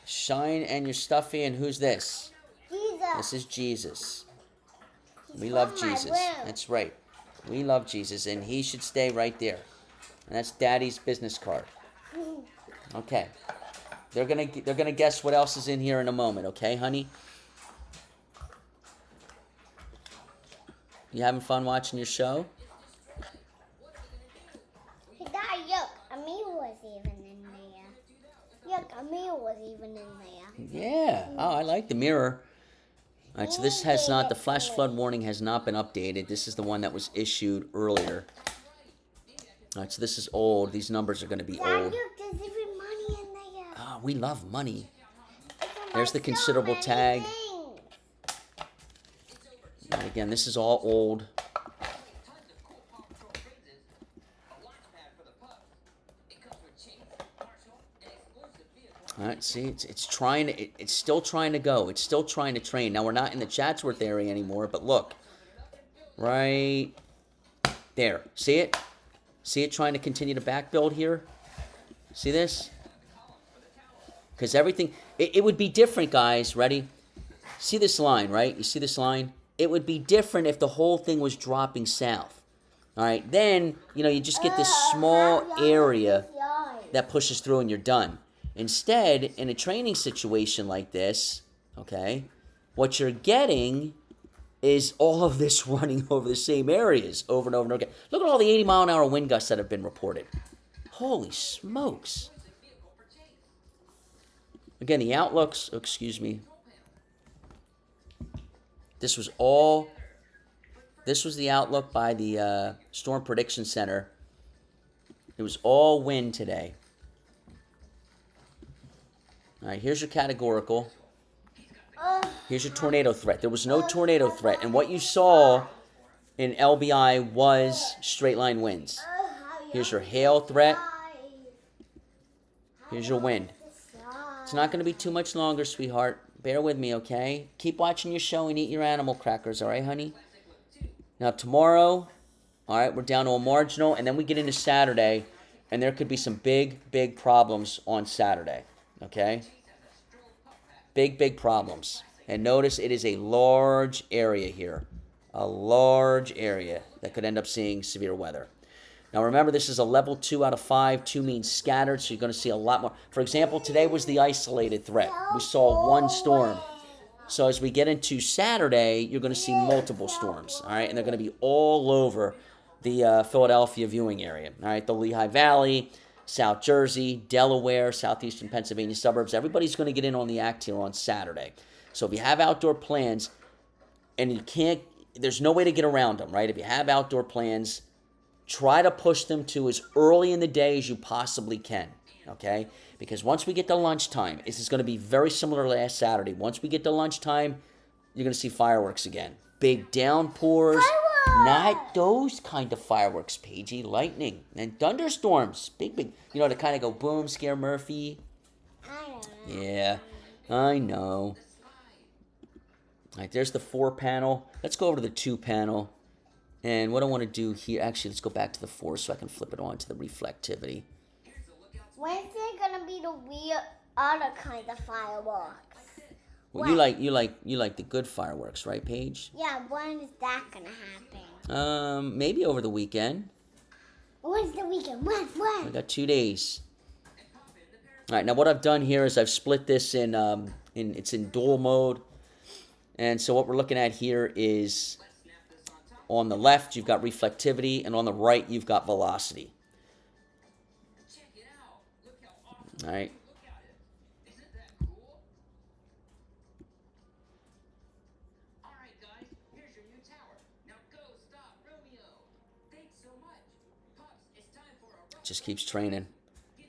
Shine and your stuffy, and who's this? Jesus. This is Jesus. He's We love from my Jesus. room. That's right. We love Jesus, and he should stay right there. And that's Daddy's business card. Okay. They're gonna guess what else is in here in a moment, okay, honey? You having fun watching your show? Hey, Dad, look, Amir was even in there. Look, Amir was even in there. Yeah. Oh, I like the mirror. All right, so this has not, the flash flood warning has not been updated. This is the one that was issued earlier. All right, so this is old. These numbers are going to be Dad, old. look, there's even money in there. Ah, we love money. I can There's buy the considerable so tag. many things. And again, this is all old. All right, see, it's trying to, it's still trying to go. It's still trying to train. Now, we're not in the Chatsworth area anymore, but look. Right there. See it? See it trying to continue to back build here? See this? Because everything, it would be different, guys. Ready? See this line, right? You see this line? It would be different if the whole thing was dropping south. All right, then, you just get this small area that pushes through and you're done. Instead, in a training situation like this, okay, what you're getting is all of this running over the same areas over and over and over again. Look at all the 80-mile-an-hour wind gusts that have been reported. Holy smokes. Again, the outlooks, excuse me. This was the outlook by the Storm Prediction Center. It was all wind today. All right, here's your categorical. Here's your tornado threat. There was no tornado threat. And what you saw in LBI was straight line winds. Here's your hail threat. Here's your wind. It's not going to be too much longer, sweetheart. Bear with me, okay? Keep watching your show and eat your animal crackers, all right, honey? Now, tomorrow, all right, we're down to a marginal, and then we get into Saturday, and there could be some big, big problems on Saturday, okay? Big, big problems. And notice it is a large area here. A large area that could end up seeing severe weather. Now remember, this is a level 2 out of 5. 2 means scattered, so you're going to see a lot more. For example, today was the isolated threat. We saw one storm. So as we get into Saturday, you're going to see multiple storms, all right? And they're going to be all over the Philadelphia viewing area, all right? The Lehigh Valley, South Jersey, Delaware, southeastern Pennsylvania suburbs. Everybody's going to get in on the act here on Saturday. So if you have outdoor plans and you can't, there's no way to get around them, right? If you have outdoor plans, try to push them to as early in the day as you possibly can, okay? Because once we get to lunchtime, this is going to be very similar to last Saturday. Once we get to lunchtime, you're going to see fireworks again. Big downpours. Fireworks! Not those kind of fireworks, Paigey. Lightning and thunderstorms. Big, big. You know, to kind of go boom, scare Murphy. I don't know. Yeah, I know. All right, there's the 4 panel. Let's go over to the 2 panel. And what I want to do here, actually, let's go back to the 4 so I can flip it on to the reflectivity. When's there gonna be the weird other kind of fireworks? Well, you like the good fireworks, right, Paige? Yeah, when is that gonna happen? Maybe over the weekend. When's the weekend? When? I got 2 days. All right, now what I've done here is I've split this in it's in dual mode. And so what we're looking at here is on the left, you've got reflectivity, and on the right, you've got velocity. All right. It just keeps training.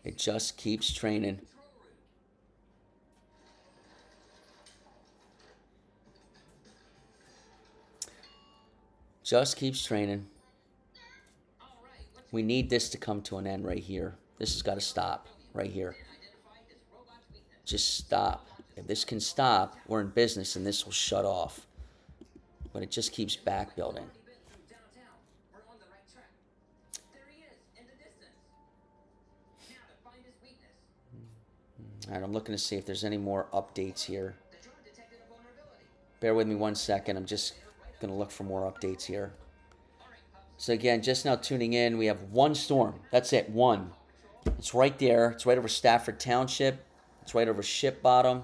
It just keeps training. Just keeps training. We need this to come to an end right here. This has got to stop right here. Just stop. If this can stop, we're in business and this will shut off. But it just keeps back building. All right, I'm looking to see if there's any more updates here. Bear with me 1 second. I'm just going to look for more updates here. So again, just now tuning in, we have 1 storm. That's it, 1. It's right there. It's right over Stafford Township. It's right over Ship Bottom.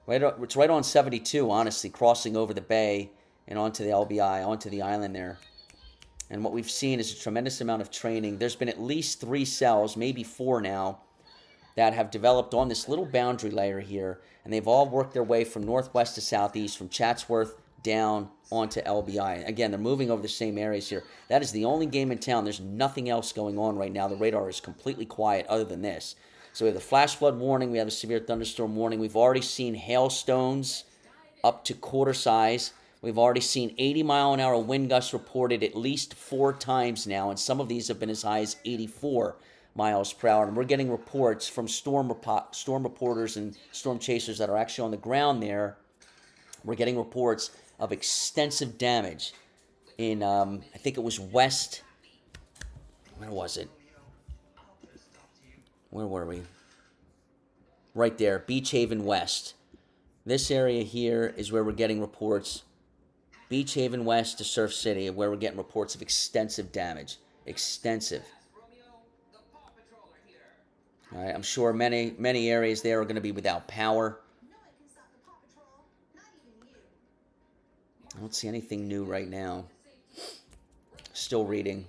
It's right on 72, honestly, crossing over the bay and onto the LBI, onto the island there. And what we've seen is a tremendous amount of training. There's been at least 3 cells, maybe 4 now, that have developed on this little boundary layer here. And they've all worked their way from northwest to southeast, from Chatsworth down onto LBI. Again, they're moving over the same areas here. That is the only game in town. There's nothing else going on right now. The radar is completely quiet other than this. So we have the flash flood warning. We have a severe thunderstorm warning. We've already seen hailstones up to quarter size. We've already seen 80-mile-an-hour wind gusts reported at least 4 times now, and some of these have been as high as 84 miles per hour. And we're getting reports from storm reporters and storm chasers that are actually on the ground there. We're getting reports of extensive damage in, I think it was west. Where was it? Where were we? Right there, Beach Haven West. This area here is where we're getting reports. Beach Haven West to Surf City, where we're getting reports of extensive damage. Extensive. All right, I'm sure many areas there are going to be without power. No one can stop the Paw Patrol. Not even you. I don't see anything new right now. Still reading.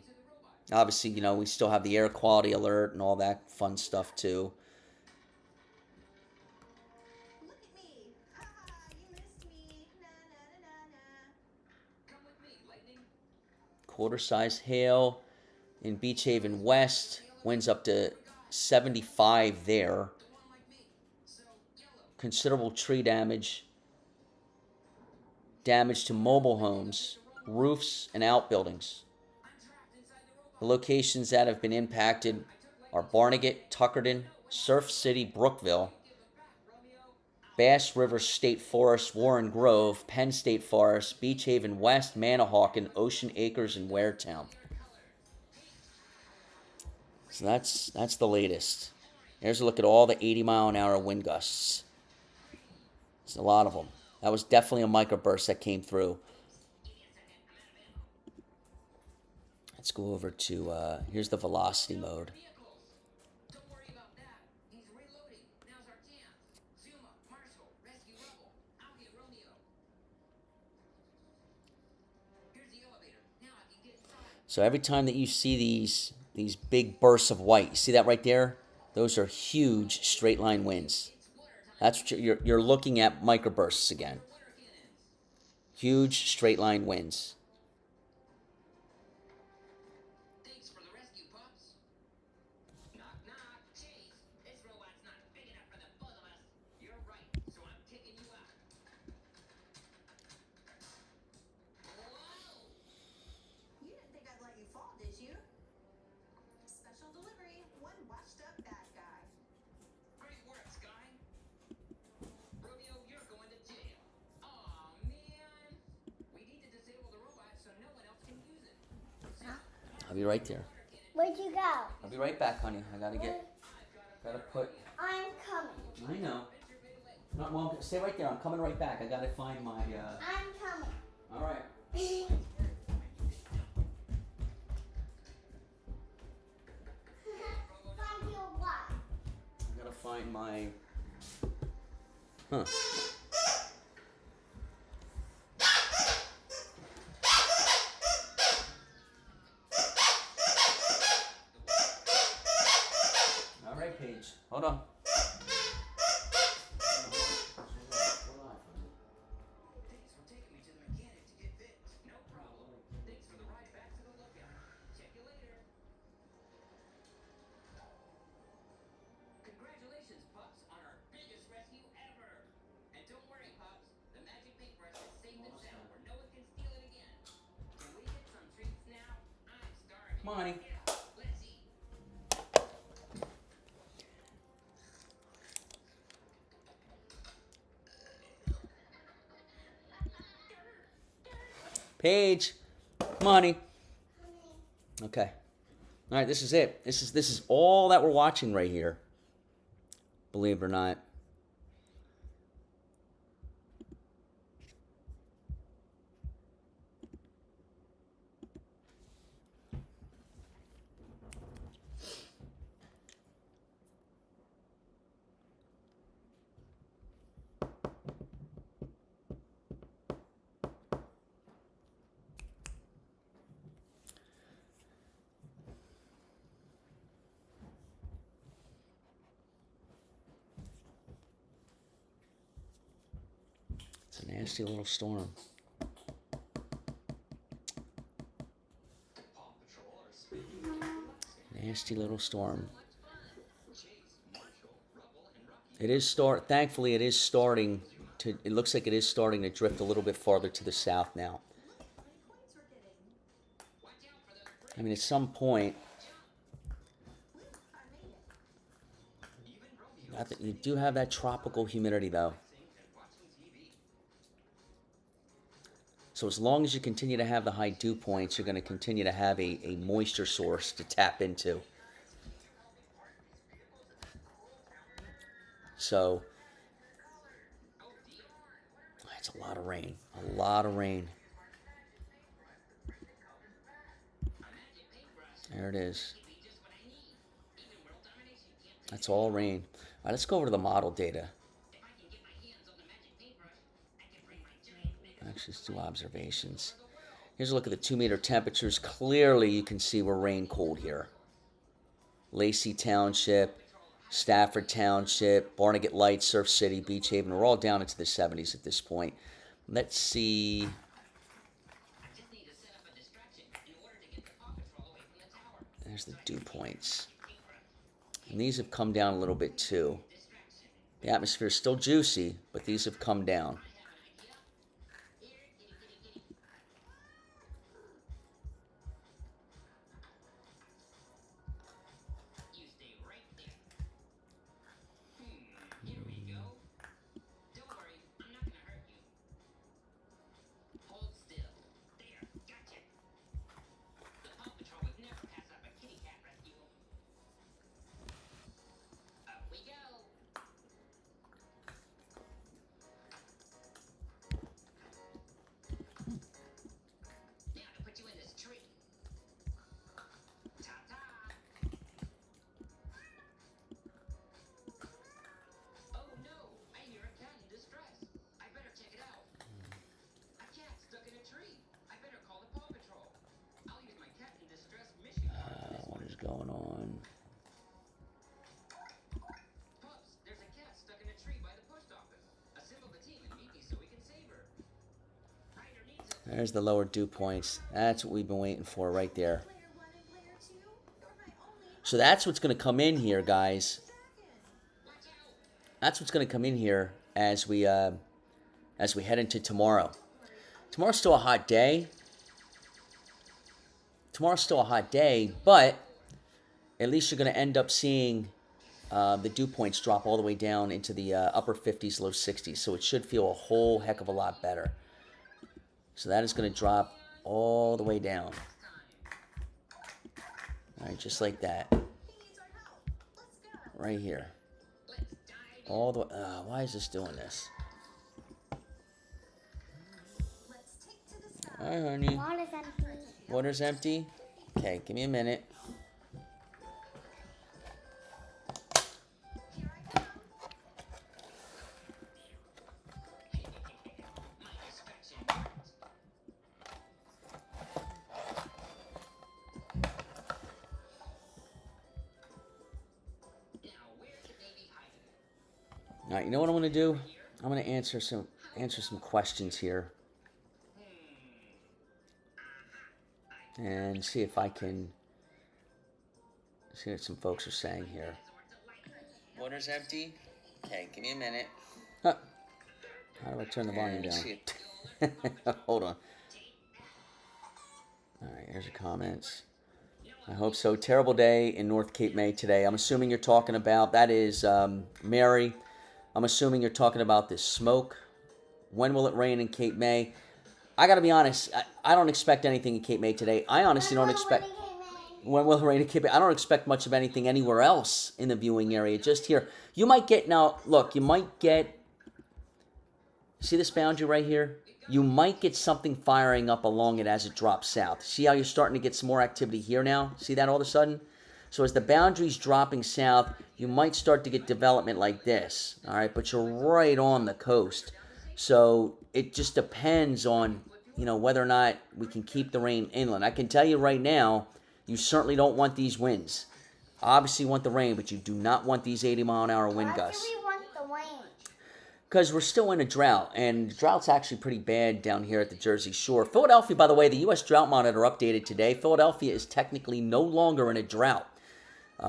Obviously, you know, we still have the air quality alert and all that fun stuff too. Look at me. Ha ha, you missed me. Na na na na na. Come with me, Lightning. Quarter-size hail in Beach Haven West. Winds up to 75 there. The one like me. So yellow. Considerable tree damage. Damage to mobile homes, roofs, and outbuildings. I'm trapped inside the robot. The locations that have been impacted are Barnegat, Tuckerton, Surf City, Brookville, Give it back, Romeo. Bass River State Forest, Warren Grove, Penn State Forest, Beach Haven West, Manahawkin, Ocean Acres, and Waretown. So that's the latest. There's a look at all the 80-mile-an-hour wind gusts. It's a lot of them. That was definitely a microburst that came through. Let's go over to, here's the velocity mode. Vehicles. Don't worry about that. He's reloading. Now's our chance. Zuma, Marshall, rescue Rebel. I'll get Romeo. Here's the elevator. Now I can get inside. So every time that you see these big bursts of white, you see that right there? Those are huge straight line winds. That's what you're looking at, microbursts again. Water cannons. Huge straight line winds. Thanks for the rescue, pups. Knock, knock. Chase, this robot's not big enough for the both of us. You're right, so I'm kicking you out. Whoa! You didn't think I'd let you fall, did you? Special delivery. One washed up bad guy. Great work, Sky. Romeo, you're going to jail. Aw, man. We need to disable the robot so no one else can use it. I'll be right there. Where'd you go? I'll be right back, honey. I gotta put. I'm coming. I know. Not well. Stay right there. I'm coming right back. I gotta find my. I'm coming. All right. Find your what? I gotta find my. Huh. All right, Paige. Hold on. Thanks for taking me to the mechanic to get fixed. No problem. Thanks for the ride back to the lookout. Check you later. Congratulations, pups, on our biggest rescue ever. And don't worry, pups. The magic paintbrush is safe and sound where no one can steal it again. Can we get some treats now? I'm starving. Come on, honey. Yeah, let's eat. Paige. Come on, honey. Okay. All right. This is it. This is all that we're watching right here. Believe it or not. It's a nasty little storm. Paw Patrol are spinning. Nasty little storm. Chase, Marshall, Rubble, and Rocky. It is Thankfully, it is starting to. It looks like it is starting to drift a little bit farther to the south now. Look how many coins we're getting. Watch out for those I mean, at some point, Look, I made it. even Romeo. I think you do have that tropical humidity though. And watching TV. So as long as you continue to have the high dew points, you're going to continue to have a moisture source to tap into. So it's a lot of rain. A lot of rain. There it is. That's all rain. All right, let's go over to the model data. If I can get my hands on the magic paintbrush, I can bring my giant mega Actually, let's do observations. Here's a look at the 2-meter temperatures. Clearly, you can see we're rain cold here. Lacey Township, Stafford Township, Barnegat Lights, Surf City, Beach Haven. We're all down into the 70s at this point. Let's see. I just need to set up a distraction in order to get the Paw Patrol away from the tower. There's the dew points. Paintbrush. And these have come down a little bit too. Distraction. The atmosphere is still juicy, but these have come down. I have an idea. Here, kitty, kitty, kitty. You stay right there. Here we go. Don't worry, I'm not gonna hurt you. Hold still. There, gotcha. The Paw Patrol would never pass up a kitty cat rescue. Up we go. Now to put you in this tree. Ta-ta. Oh no, I hear a cat in distress. I better check it out. A cat stuck in a tree. I better call the Paw Patrol. I'll use my cat in distress mission card for this What one. is going on? Pups, there's a cat stuck in a tree by the post office. Assemble the team and meet me so we can save her. Ryder needs us. There's the lower dew points. That's what we've been waiting for right there. Player 1 and player 2, you're my only So that's what's going to come in here, guys. Watch out. That's what's going to come in here as we head into tomorrow. Tomorrow's still a hot day. But at least you're going to end up seeing the dew points drop all the way down into the upper 50s, low 60s. So it should feel a whole heck of a lot better. So that is going to drop all the way down. All right, just like that. He needs our help. Let's go. Right here. Let's dive in. All the way. Why is this doing this? Let's take to the sky. Hi, honey. Water's empty. Water's empty. Okay, give me a minute. Here I come. My distraction worked. Now, where could they be hiding? All right, you know what I'm going to do? I'm going to answer some questions here and see if I can see what some folks are saying here. Water's empty. Okay, give me a minute. Huh. How do I turn the volume down? Hold on. All right, here's your comments. I hope so. Terrible day in North Cape May today. I'm assuming you're talking about, that is Mary. I'm assuming you're talking about this smoke. When will it rain in Cape May? I got to be honest, I don't expect anything in Cape May today. I honestly don't expect... When will it rain in Cape May? I don't expect much of anything anywhere else in the viewing area. Just here. You might get, now, look, you might get... See this boundary right here? You might get something firing up along it as it drops south. See how you're starting to get some more activity here now? See that all of a sudden? So as the boundary's dropping south, you might start to get development like this. All right, but you're right on the coast. So it just depends on, you know, whether or not we can keep the rain inland. I can tell you right now, you certainly don't want these winds. Obviously you want the rain, but you do not want these 80-mile-an-hour wind Why do gusts. we want the rain? Because we're still in a drought, and the drought's actually pretty bad down here at the Jersey Shore. Philadelphia, by the way, the U.S. Drought Monitor updated today. Philadelphia is technically no longer in a drought.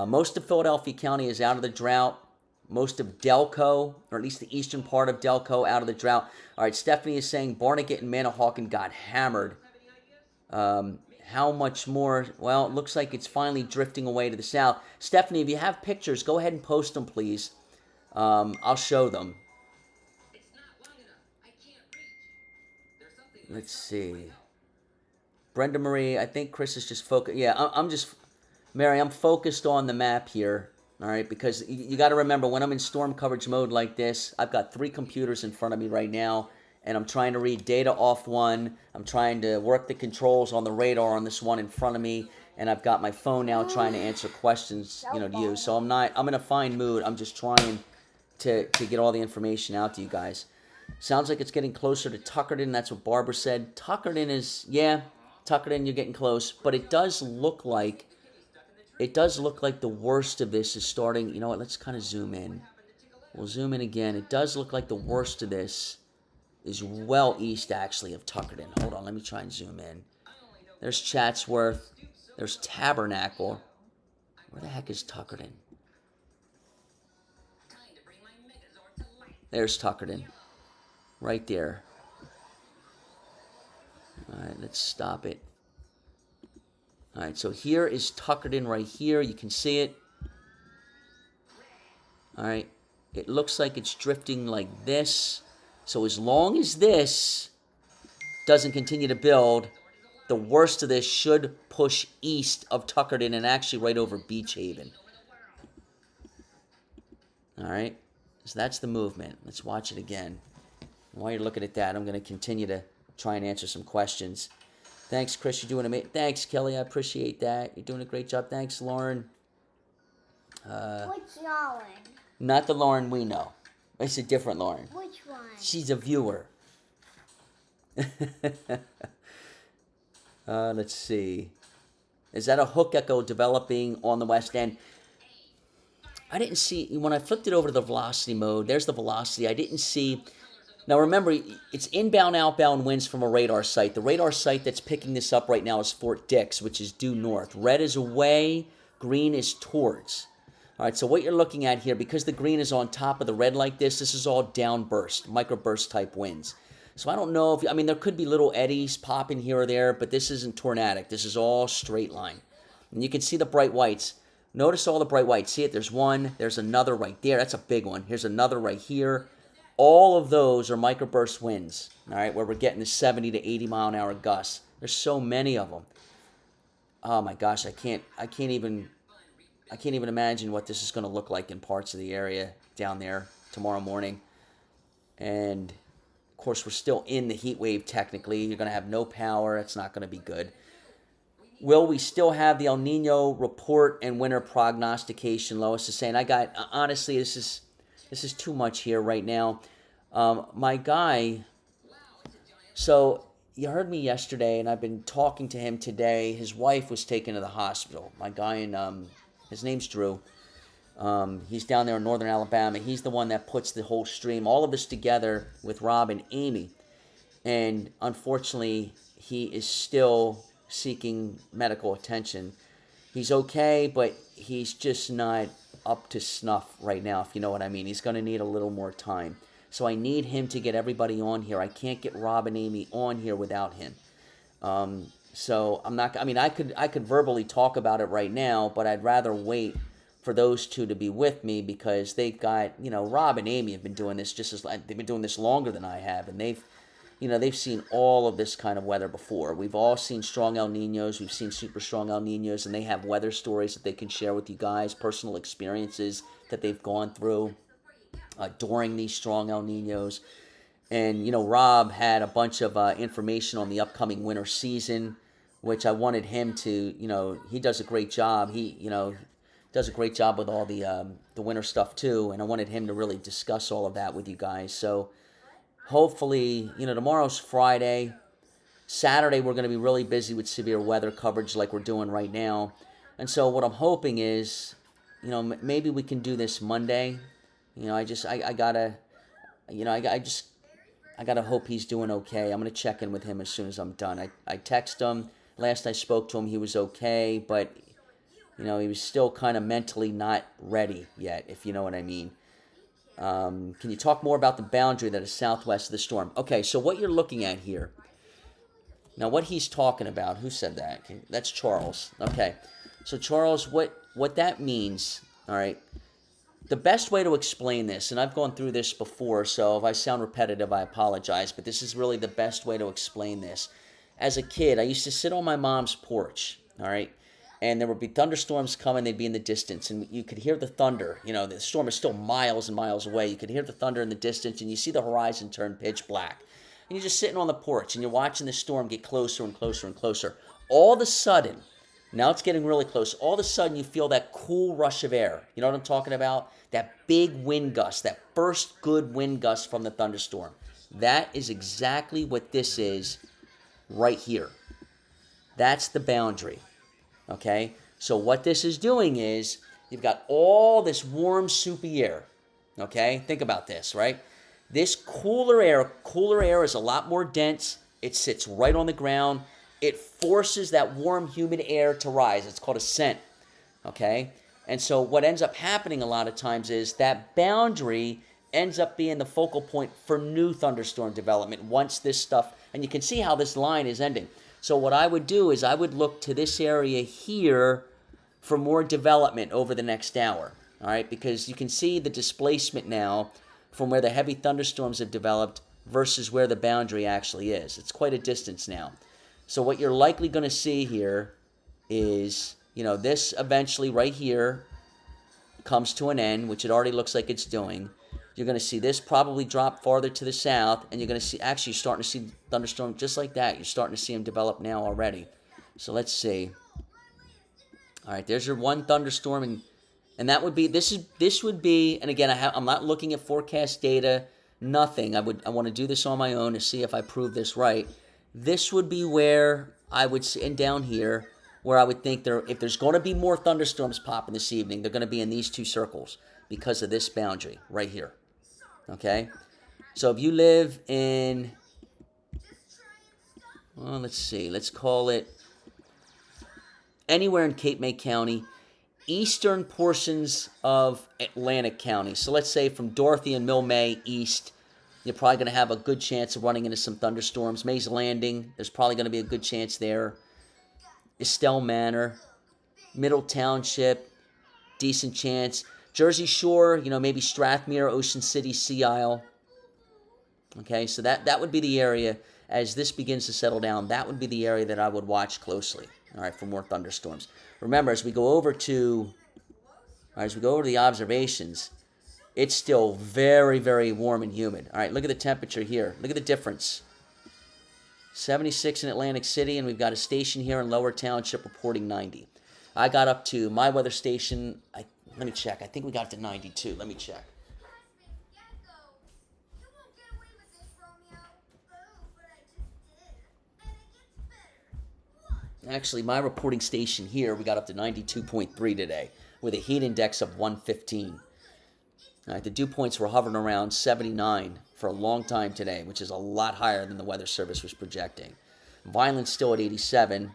Most of Philadelphia County is out of the drought. Most of Delco, or at least the eastern part of Delco, out of the drought. All right, Stephanie is saying Barnegat and Manahawkin got hammered. How much more? Well, it looks like it's finally drifting away to the south. Stephanie, if you have pictures, go ahead and post them, please. I'll show them. It's not long enough. I can't reach. There's something Let's see. Brenda Marie, I think Chris is just focused. Yeah, I'm just... Mary, I'm focused on the map here, all right? Because you got to remember, when I'm in storm coverage mode like this, I've got 3 computers in front of me right now, and I'm trying to read data off one. I'm trying to work the controls on the radar on this one in front of me, and I've got my phone now trying to answer questions, to you. So I'm in a fine mood. I'm just trying to get all the information out to you guys. Sounds like it's getting closer to Tuckerton. That's what Barbara said. Tuckerton is, yeah, Tuckerton, you're getting close. But it does look like the worst of this is starting. You know what? Let's kind of zoom in. We'll zoom in again. It does look like the worst of this is well east, actually, of Tuckerton. Hold on, let me try and zoom in. There's Chatsworth. There's Tabernacle. Where the heck is Tuckerton? There's Tuckerton. Right there. All right, let's stop it. All right, so here is Tuckerton right here. You can see it. All right. It looks like it's drifting like this. So as long as this doesn't continue to build, the worst of this should push east of Tuckerton and actually right over Beach Haven. All right. So that's the movement. Let's watch it again. While you're looking at that, I'm going to continue to try and answer some questions. Thanks, Chris. You're doing amazing. Thanks, Kelly. I appreciate that. You're doing a great job. Thanks, Lauren. Which Lauren? Not the Lauren we know. It's a different Lauren. Which one? She's a viewer. Let's see. Is that a hook echo developing on the west end? I didn't see, when I flipped it over to the velocity mode, there's the velocity. I didn't see. Now remember, it's inbound, outbound winds from a radar site. The radar site that's picking this up right now is Fort Dix, which is due north. Red is away, green is towards. All right, so what you're looking at here, because the green is on top of the red like this is all downburst, microburst type winds. So I don't know if, there could be little eddies popping here or there, but this isn't tornadic. This is all straight line. And you can see the bright whites. Notice all the bright whites. See it? There's one. There's another right there. That's a big one. Here's another right here. All of those are microburst winds, all right, where we're getting the 70 to 80 mile an hour gusts. There's so many of them. Oh my gosh, I can't even imagine what this is going to look like in parts of the area down there tomorrow morning. And of course, we're still in the heat wave technically. You're going to have no power. It's not going to be good. Will we still have the El Nino report and winter prognostication? Lois is saying, honestly, this is too much here right now. My guy, so you heard me yesterday, and I've been talking to him today. His wife was taken to the hospital. My guy, his name's Drew. He's down there in northern Alabama. He's the one that puts the whole stream, all of this together with Rob and Amy. And unfortunately, he is still seeking medical attention. He's okay, but he's just not up to snuff right now, if you know what I mean. He's going to need a little more time. So I need him to get everybody on here. I can't get Rob and Amy on here without him. So I'm not, I could verbally talk about it right now, but I'd rather wait for those two to be with me because they've got, Rob and Amy have been doing this they've been doing this longer than I have, and they've seen all of this kind of weather before. We've all seen strong El Ninos. We've seen super strong El Ninos, and they have weather stories that they can share with you guys, personal experiences that they've gone through during these strong El Ninos. And, Rob had a bunch of information on the upcoming winter season, which I wanted him to, he does a great job. He, does a great job with all the winter stuff too, and I wanted him to really discuss all of that with you guys. So hopefully, tomorrow's Friday. Saturday, we're going to be really busy with severe weather coverage like we're doing right now. And so what I'm hoping is, maybe we can do this Monday. I gotta hope he's doing okay. I'm going to check in with him as soon as I'm done. I text him. Last I spoke to him, he was okay, but, he was still kind of mentally not ready yet, if you know what I mean. Can you talk more about the boundary that is southwest of the storm? Okay, so what you're looking at here. Now, what he's talking about, who said that? Okay, that's Charles. Okay, so Charles, what that means, all right, the best way to explain this, and I've gone through this before, so if I sound repetitive, I apologize, but this is really the best way to explain this. As a kid, I used to sit on my mom's porch, all right, and there would be thunderstorms coming. They'd be in the distance, and you could hear the thunder. The storm is still miles and miles away. You could hear the thunder in the distance, and you see the horizon turn pitch black. And you're just sitting on the porch, and you're watching the storm get closer and closer and closer. All of a sudden, Now it's getting really close. All of a sudden, you feel that cool rush of air. You know what I'm talking about? That big wind gust, that first good wind gust from the thunderstorm. That is exactly what this is right here. That's the boundary, okay? So what this is doing is you've got all this warm, soupy air, okay? Think about this, right? This cooler air is a lot more dense. It sits right on the ground. It forces that warm, humid air to rise. It's called ascent, okay? And so what ends up happening a lot of times is that boundary ends up being the focal point for new thunderstorm development once this stuff, and you can see how this line is ending. So what I would do is I would look to this area here for more development over the next hour, all right? Because you can see the displacement now from where the heavy thunderstorms have developed versus where the boundary actually is. It's quite a distance now. So what you're likely going to see here is, this eventually right here comes to an end, which it already looks like it's doing. You're going to see this probably drop farther to the south, and you're going to see, actually, you're starting to see thunderstorms just like that. You're starting to see them develop now already. So let's see. All right, there's your one thunderstorm, and that would be, this would be, and again, I'm not looking at forecast data, nothing. I want to do this on my own to see if I prove this right. This would be where I would, and down here, where I would think if there's going to be more thunderstorms popping this evening, they're going to be in these two circles because of this boundary right here. Okay? So if you live in, well, let's see, let's call it anywhere in Cape May County, eastern portions of Atlantic County. So let's say from Dorothy and Mill May east, you're probably going to have a good chance of running into some thunderstorms. Mays Landing, there's probably going to be a good chance there. Estelle Manor, Middle Township, decent chance. Jersey Shore, maybe Strathmere, Ocean City, Sea Isle. Okay, so that would be the area as this begins to settle down. That would be the area that I would watch closely. All right, for more thunderstorms. Remember, as we go over to the observations, it's still very, very warm and humid. All right, look at the temperature here. Look at the difference. 76 in Atlantic City, and we've got a station here in Lower Township reporting 90. I got up to my weather station. Let me check. I think we got to 92. Let me check. Actually, my reporting station here, we got up to 92.3 today with a heat index of 115. All right, the dew points were hovering around 79 for a long time today, which is a lot higher than the Weather Service was projecting. Violence still at 87.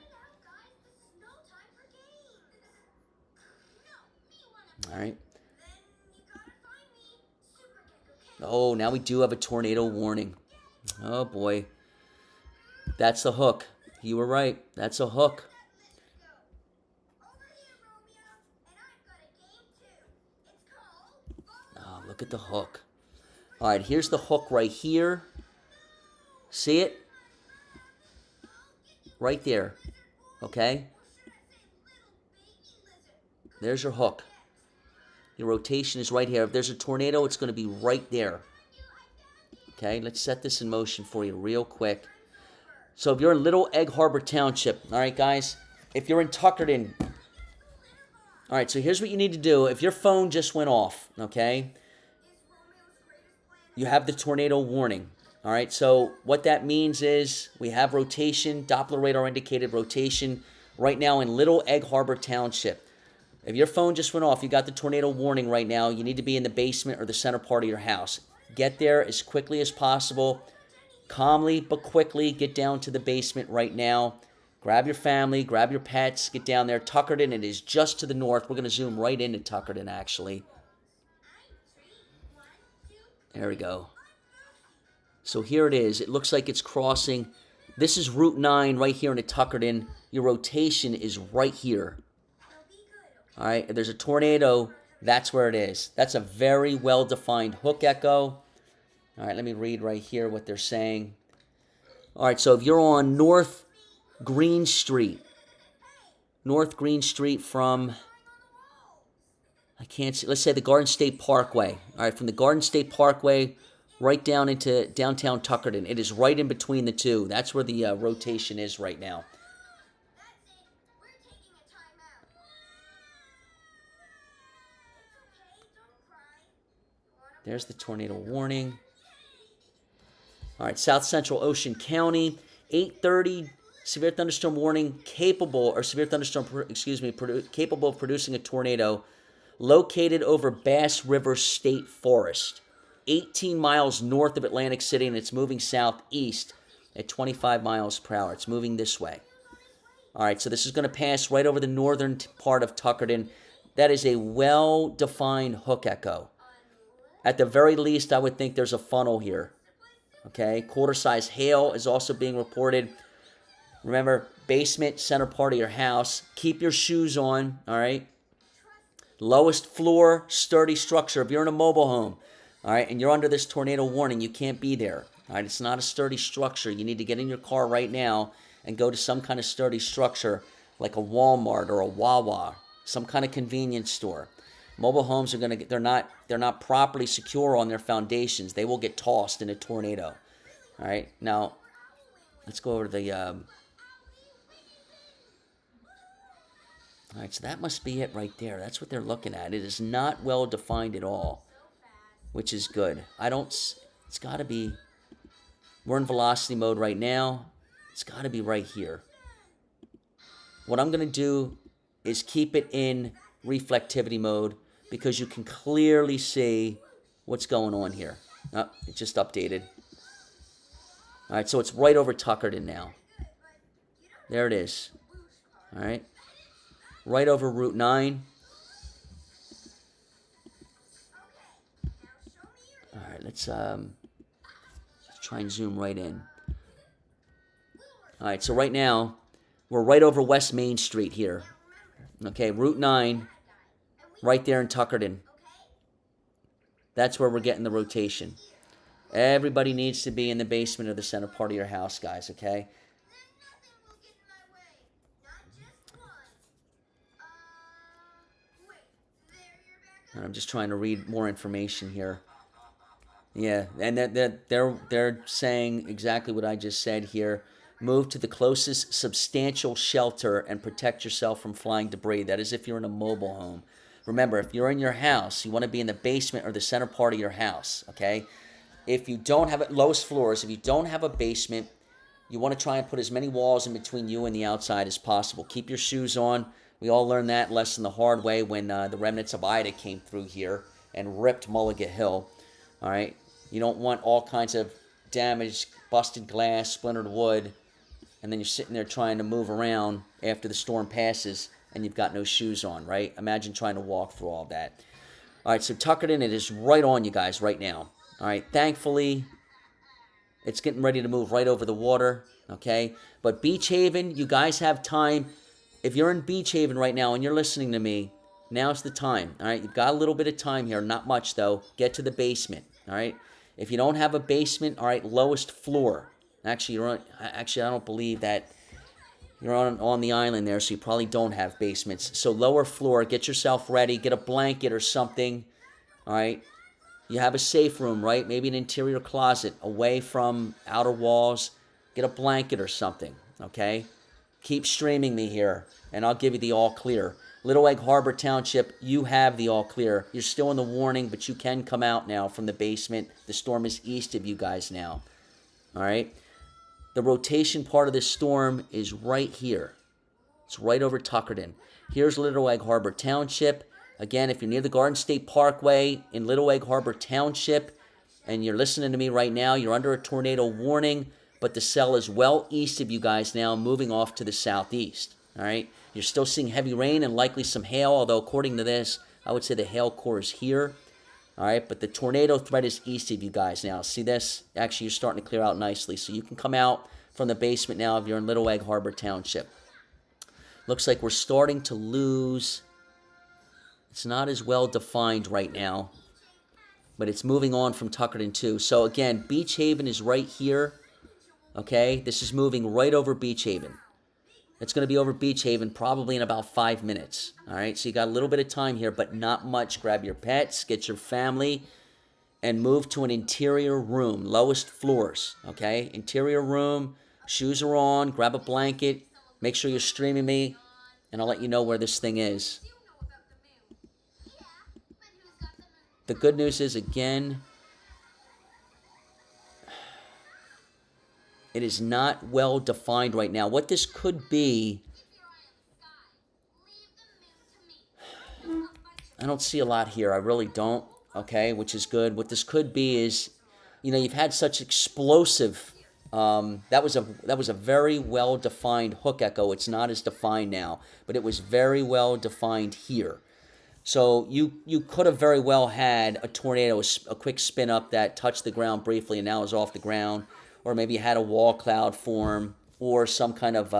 All right. Oh, now we do have a tornado warning. Oh, boy. That's the hook. You were right. That's a hook. Oh, look at the hook. All right, here's the hook right here. See it? Right there. Okay? There's your hook. Your rotation is right here. If there's a tornado, it's going to be right there. Okay, let's set this in motion for you real quick. So if you're in Little Egg Harbor Township, all right, guys, if you're in Tuckerton, all right, so here's what you need to do. If your phone just went off, okay, you have the tornado warning, all right? So what that means is we have rotation, Doppler radar indicated rotation right now in Little Egg Harbor Township. If your phone just went off, you got the tornado warning right now, you need to be in the basement or the center part of your house. Get there as quickly as possible. Calmly but quickly get down to the basement right now. Grab your family, grab your pets, get down there. Tuckerton, it is just to the north. We're going to zoom right into Tuckerton, actually. There we go. So here it is. It looks like it's crossing. This is Route 9 right here into Tuckerton. Your rotation is right here. All right, if there's a tornado, that's where it is. That's a very well-defined hook echo. All right, let me read right here what they're saying. All right, so if you're on North Green Street from, I can't see, let's say the Garden State Parkway. All right, from the Garden State Parkway right down into downtown Tuckerton. It is right in between the two. That's where the rotation is right now. There's the tornado warning. All right, South Central Ocean County, 8:30, severe thunderstorm warning, capable of producing a tornado located over Bass River State Forest, 18 miles north of Atlantic City, and it's moving southeast at 25 miles per hour. It's moving this way. All right, so this is going to pass right over the northern part of Tuckerton. That is a well-defined hook echo. At the very least, I would think there's a funnel here. Okay, quarter-size hail is also being reported. Remember, basement, center part of your house. Keep your shoes on, all right? Lowest floor, sturdy structure. If you're in a mobile home, all right, and you're under this tornado warning, you can't be there. All right, it's not a sturdy structure. You need to get in your car right now and go to some kind of sturdy structure like a Walmart or a Wawa, some kind of convenience store. Mobile homes are going to get, they're not properly secure on their foundations. They will get tossed in a tornado. All right, now let's go over to the all right, so that must be it right there. That's what they're looking at. It is not well defined at all, which is good. It's got to be, we're in velocity mode right now. It's got to be right here. What I'm going to do is keep it in reflectivity mode because you can clearly see what's going on here. Oh, it just updated. All right, so it's right over Tuckerton now. There it is. All right. Right over Route 9. All right, let's try and zoom right in. All right, so right now, we're right over West Main Street here. Okay, Route 9, right there in Tuckerton. That's where we're getting the rotation. Everybody needs to be in the basement or the center part of your house, guys, okay? And I'm just trying to read more information here. Yeah, and they're saying exactly what I just said here. Move to the closest substantial shelter and protect yourself from flying debris. That is if you're in a mobile home. Remember, if you're in your house, you want to be in the basement or the center part of your house, okay? If you don't have lowest floors, if you don't have a basement, you want to try and put as many walls in between you and the outside as possible. Keep your shoes on. We all learned that lesson the hard way when the remnants of Ida came through here and ripped Mulligan Hill, all right? You don't want all kinds of damaged, busted glass, splintered wood, and then you're sitting there trying to move around after the storm passes and you've got no shoes on, right? Imagine trying to walk through all that. All right, so Tuckerton, it is right on you guys right now. All right, thankfully, it's getting ready to move right over the water, okay? But Beach Haven, you guys have time. If you're in Beach Haven right now and you're listening to me, now's the time, all right? You've got a little bit of time here, not much though. Get to the basement, all right? If you don't have a basement, all right, lowest floor. Actually, I don't believe that you're on the island there, so you probably don't have basements. So lower floor, get yourself ready, get a blanket or something, all right? You have a safe room, right? Maybe an interior closet away from outer walls. Get a blanket or something, okay? Keep streaming me here, and I'll give you the all clear. Little Egg Harbor Township, you have the all clear. You're still in the warning, but you can come out now from the basement. The storm is east of you guys now, all right? The rotation part of this storm is right here. It's right over Tuckerton. Here's Little Egg Harbor Township. Again, if you're near the Garden State Parkway in Little Egg Harbor Township and you're listening to me right now, you're under a tornado warning, but the cell is well east of you guys now, moving off to the southeast. All right? You're still seeing heavy rain and likely some hail, although according to this, I would say the hail core is here. All right, but the tornado threat is east of you guys now. See this? Actually, you're starting to clear out nicely. So you can come out from the basement now if you're in Little Egg Harbor Township. Looks like we're starting to lose. It's not as well defined right now, but it's moving on from Tuckerton too. So again, Beach Haven is right here. Okay, this is moving right over Beach Haven. It's going to be over Beach Haven probably in about 5 minutes. All right, so you got a little bit of time here, but not much. Grab your pets, get your family, and move to an interior room, lowest floors. Okay, interior room, shoes are on, grab a blanket, make sure you're streaming me, and I'll let you know where this thing is. The good news is, again, it is not well defined right now. What this could be, I don't see a lot here. I really don't. Okay, which is good. What this could be is, you've had such explosive. That was a very well defined hook echo. It's not as defined now, but it was very well defined here. So you could have very well had a tornado, a quick spin up that touched the ground briefly and now is off the ground, or maybe you had a wall cloud form or some kind of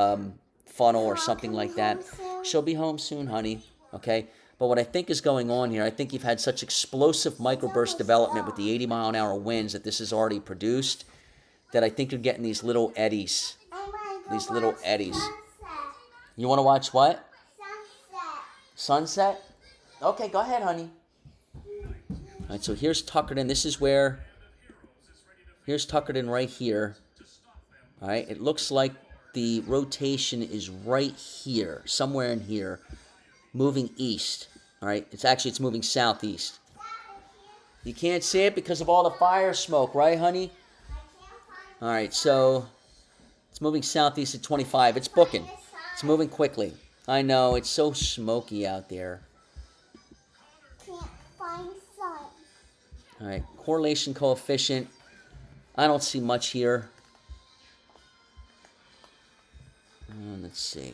funnel or something like that. She'll be home soon, honey. Okay. But what I think is going on here, I think you've had such explosive microburst development with the 80-mile-an-hour winds that this has already produced, that I think you're getting these little eddies. These little eddies. You want to watch what? Sunset? Okay, go ahead, honey. All right, so here's Tuckerton. This is where... Here's Tuckerton right here. All right, it looks like the rotation is right here, somewhere in here, moving east. All right, it's moving southeast. You can't see it because of all the fire smoke, right, honey? All right, so it's moving southeast at 25. It's booking. It's moving quickly. I know, it's so smoky out there. Can't find sun. All right, correlation coefficient. I don't see much here. Let's see.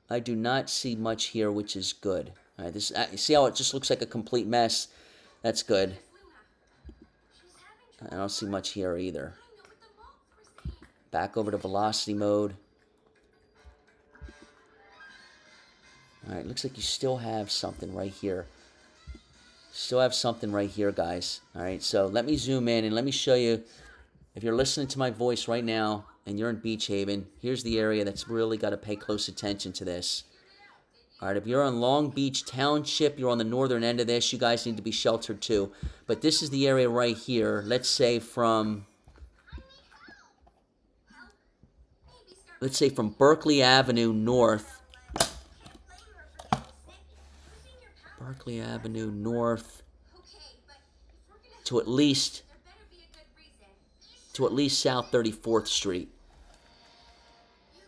I do not see much here, which is good. All right, this you see how it just looks like a complete mess? That's good. I don't see much here either. Back over to velocity mode. All right, looks like you still have something right here. Still have something right here, guys. All right, so let me zoom in and let me show you. If you're listening to my voice right now and you're in Beach Haven, here's the area that's really got to pay close attention to this. All right, if you're on Long Beach Township, you're on the northern end of this, you guys need to be sheltered too. But this is the area right here, let's say from Berkeley Avenue north. Berkeley Avenue north to at least South 34th Street.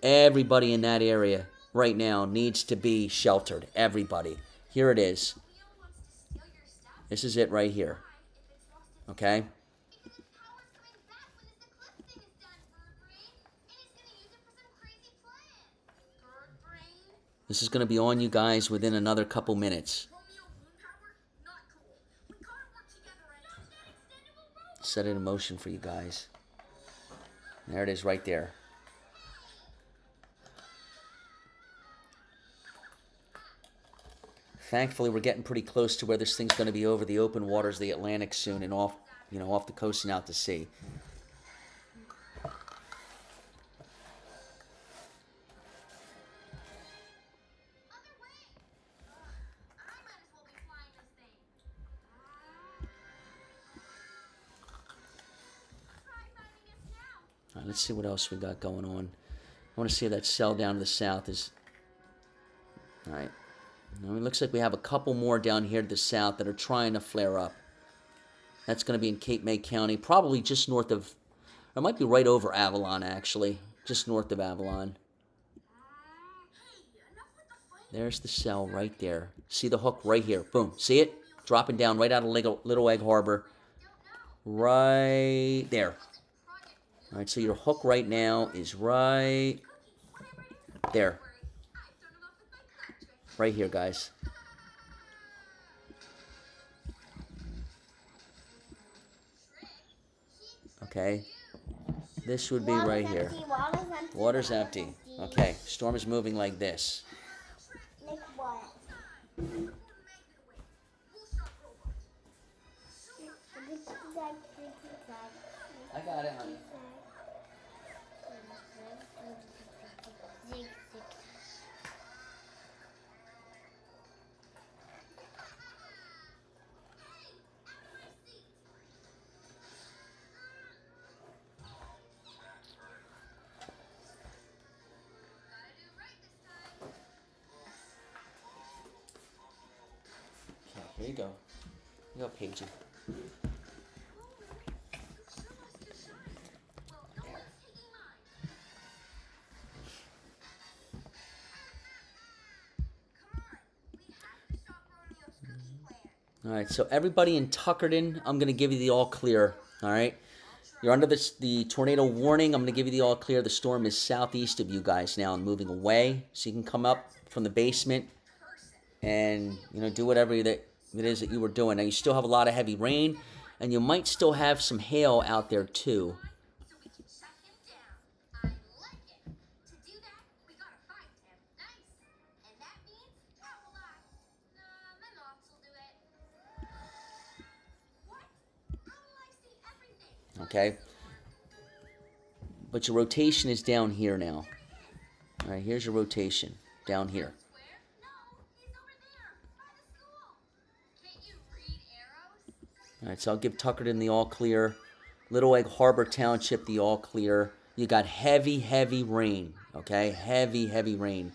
Everybody in that area right now needs to be sheltered. Everybody. Here it is. This is it right here. Okay? This is going to be on you guys within another couple minutes. Set it in motion for you guys. There it is right there. Thankfully, we're getting pretty close to where this thing's going to be over the open waters of the Atlantic soon and off the coast and out to sea. All right, let's see what else we got going on. I want to see if that cell down to the south is... All right. Now it looks like we have a couple more down here to the south that are trying to flare up. That's going to be in Cape May County, probably just north of... Or it might be right over Avalon, actually. Just north of Avalon. There's the cell right there. See the hook right here. Boom. See it? Dropping down right out of Little Egg Harbor. Right there. All right, so your hook right now is right there. Right here, guys. Okay. This would be right here. Water's empty. Okay, storm is moving like this. Like what? I got it, honey. you go. You go, Paigey. All right, so everybody in Tuckerton, I'm going to give you the all clear. All right, you're under the tornado warning. I'm going to give you the all clear. The storm is southeast of you guys now and moving away, so you can come up from the basement and do whatever that it is that you were doing. Now you still have a lot of heavy rain, and you might still have some hail out there too. Okay, but your rotation is down here now. All right, here's your rotation down here. All right, so I'll give Tuckerton the all clear. Little Egg Harbor Township the all clear. You got heavy, heavy rain. Okay, heavy, heavy rain.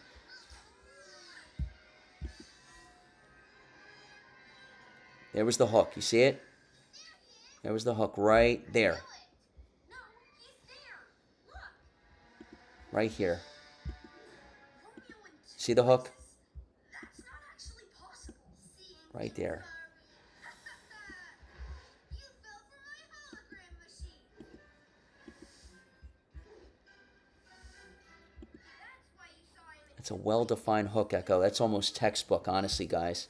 There was the hook. You see it? There was the hook right there. Right here. See the hook? Right there. It's a well-defined hook echo. That's almost textbook, honestly, guys.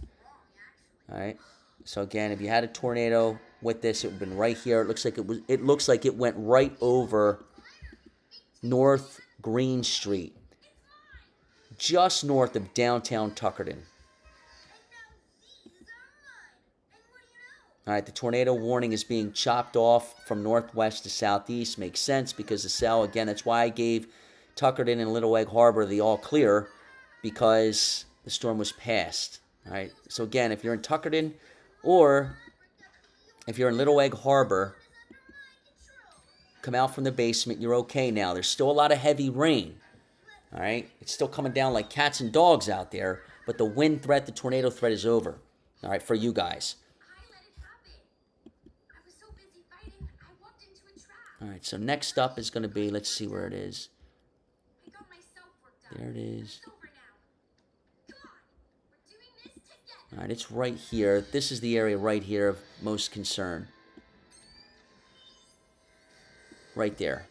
All right. So again, if you had a tornado with this, it would have been right here. It looks like it went right over North Green Street, just north of downtown Tuckerton. All right, the tornado warning is being chopped off from northwest to southeast. Makes sense because the cell, again, that's why I gave Tuckerton and Little Egg Harbor the all clear, because the storm was past. All right, so again, if you're in Tuckerton or if you're in Little Egg Harbor, come out from the basement. You're okay now. There's still a lot of heavy rain. All right, it's still coming down like cats and dogs out there, but the wind threat, the tornado threat is over. All right, for you guys. All right, so next up is going to be, let's see where it is. There it is. All right, it's right here. This is the area right here of most concern. Right there.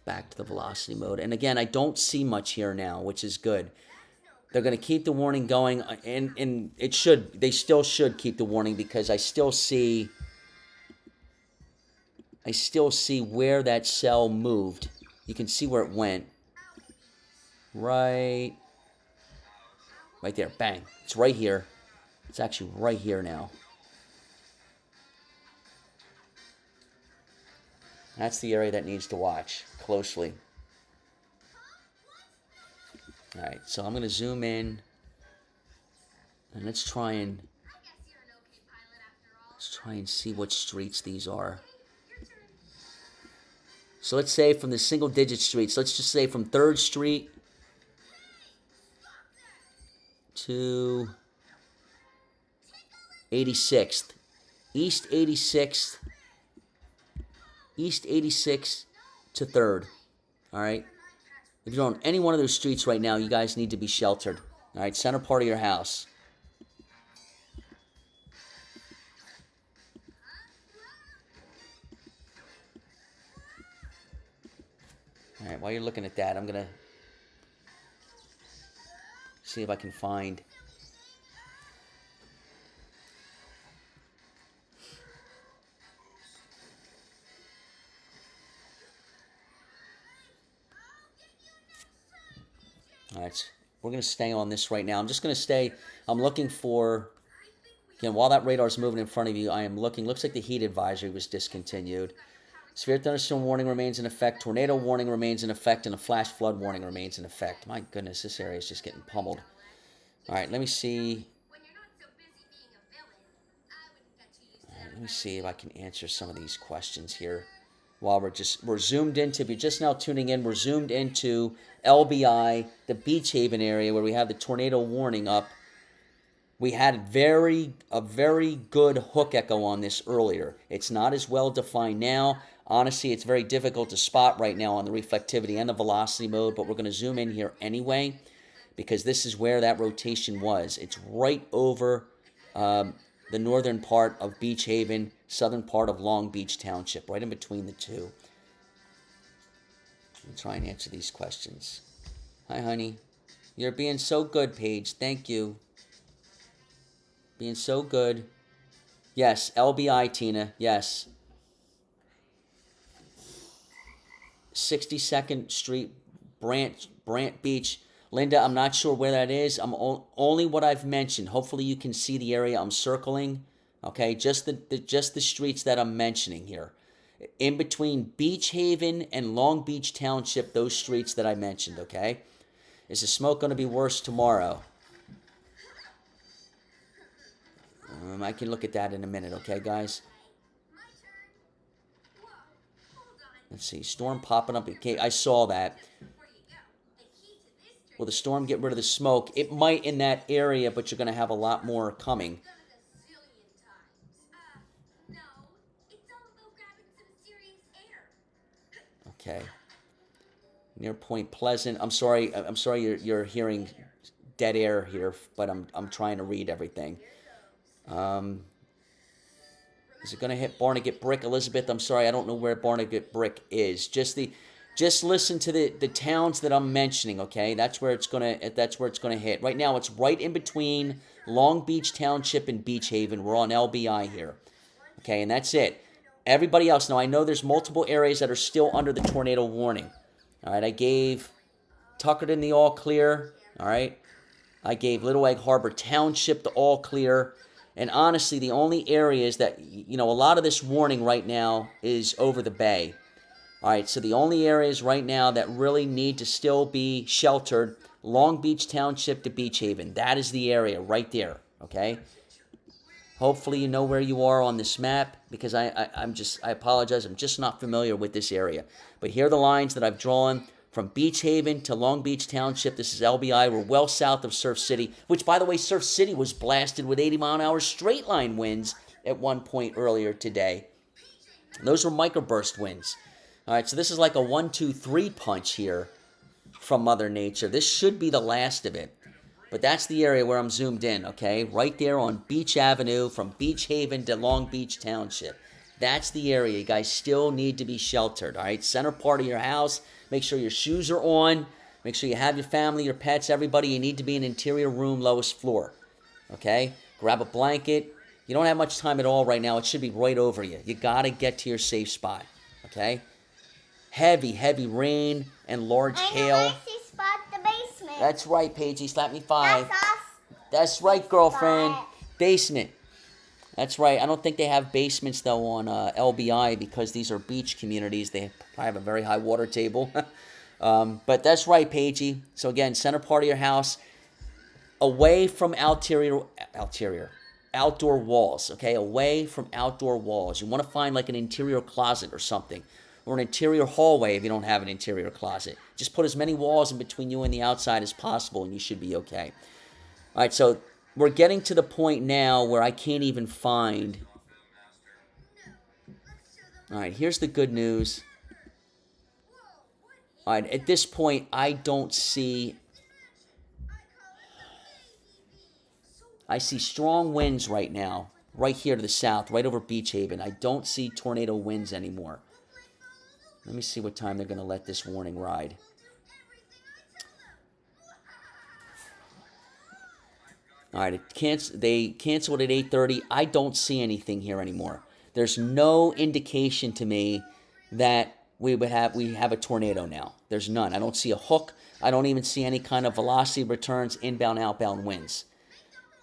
Back to the velocity mode. And again, I don't see much here now, which is good. They're going to keep the warning going, and they still should keep the warning, because I still see where that cell moved. You can see where it went. Right there. Bang. It's right here. It's actually right here now. That's the area that needs to watch closely. All right, so I'm going to zoom in. And let's try and see what streets these are. So let's say from the single-digit streets, let's just say from 3rd Street to 86th. East 86th to 3rd. All right? If you're on any one of those streets right now, you guys need to be sheltered. All right? Center part of your house. All right, while you're looking at that, I'm going to see if I can find all right, we're going to stay on this right now. I'm just going to stay, I'm looking for, again, while that radar is moving in front of you, I am looking, looks like the heat advisory was discontinued. Severe thunderstorm warning remains in effect. Tornado warning remains in effect. And a flash flood warning remains in effect. My goodness, this area is just getting pummeled. All right, let me see. All right, let me see if I can answer some of these questions here. While we're zoomed into, if you're just now tuning in, we're zoomed into LBI, the Beach Haven area where we have the tornado warning up. We had a very good hook echo on this earlier. It's not as well defined now. Honestly, it's very difficult to spot right now on the reflectivity and the velocity mode, but we're going to zoom in here anyway because this is where that rotation was. It's right over the northern part of Beach Haven, southern part of Long Beach Township, right in between the two. I'll try and answer these questions. Hi, honey. You're being so good, Paige. Thank you. Being so good. Yes, LBI, Tina. Yes. 62nd Street, Brant Beach. Linda, I'm not sure where that is. I'm only what I've mentioned. Hopefully you can see the area I'm circling. Okay, just the streets that I'm mentioning here. In between Beach Haven and Long Beach Township, those streets that I mentioned, okay? Is the smoke going to be worse tomorrow? I can look at that in a minute, okay, guys? Let's see, storm popping up. Okay, I saw that. Will the storm get rid of the smoke? It might in that area, but you're going to have a lot more coming. Okay. Near Point Pleasant. I'm sorry you're hearing dead air here, but I'm trying to read everything. Is it going to hit Barnegat Brick, Elizabeth? I'm sorry, I don't know where Barnegat Brick is. Just listen to the towns that I'm mentioning, okay? That's where it's going to hit. Right now it's right in between Long Beach Township and Beach Haven. We're on LBI here. Okay, and that's it. Everybody else, now I know there's multiple areas that are still under the tornado warning. All right, I gave Tuckerton the all clear, all right? I gave Little Egg Harbor Township the all clear. And honestly, the only areas that, a lot of this warning right now is over the bay. All right, so the only areas right now that really need to still be sheltered, Long Beach Township to Beach Haven. That is the area right there, okay? Hopefully you know where you are on this map because I apologize, I'm just not familiar with this area. But here are the lines that I've drawn from Beach Haven to Long Beach Township. This is LBI. We're well south of Surf City, which, by the way, Surf City was blasted with 80-mile-an-hour straight-line winds at one point earlier today. Those were microburst winds. All right, so this is like a 1, 2, 3 punch here from Mother Nature. This should be the last of it. But that's the area where I'm zoomed in, okay? Right there on Beach Avenue from Beach Haven to Long Beach Township. That's the area. You guys still need to be sheltered, all right? Center part of your house. Make sure your shoes are on. Make sure you have your family, your pets, everybody. You need to be in interior room, lowest floor, okay? Grab a blanket. You don't have much time at all right now. It should be right over you. You got to get to your safe spot, okay? Heavy, heavy rain and large hail. I know I see spot the basement. That's right, Paigey. Slap me 5. That's us. That's right, girlfriend. Spot. Basement. That's right. I don't think they have basements, though, on LBI because these are beach communities. They probably have a very high water table. But that's right, Paigey. So, again, center part of your house, away from outdoor walls, okay? Away from outdoor walls. You want to find, like, an interior closet or something, or an interior hallway if you don't have an interior closet. Just put as many walls in between you and the outside as possible, and you should be okay. All right, so we're getting to the point now where I can't even find. All right, here's the good news. All right, at this point, I don't see. I see strong winds right now, right here to the south, right over Beach Haven. I don't see tornado winds anymore. Let me see what time they're going to let this warning ride. All right, they canceled at 8:30. I don't see anything here anymore. There's no indication to me that we have a tornado now. There's none. I don't see a hook. I don't even see any kind of velocity returns, inbound, outbound winds.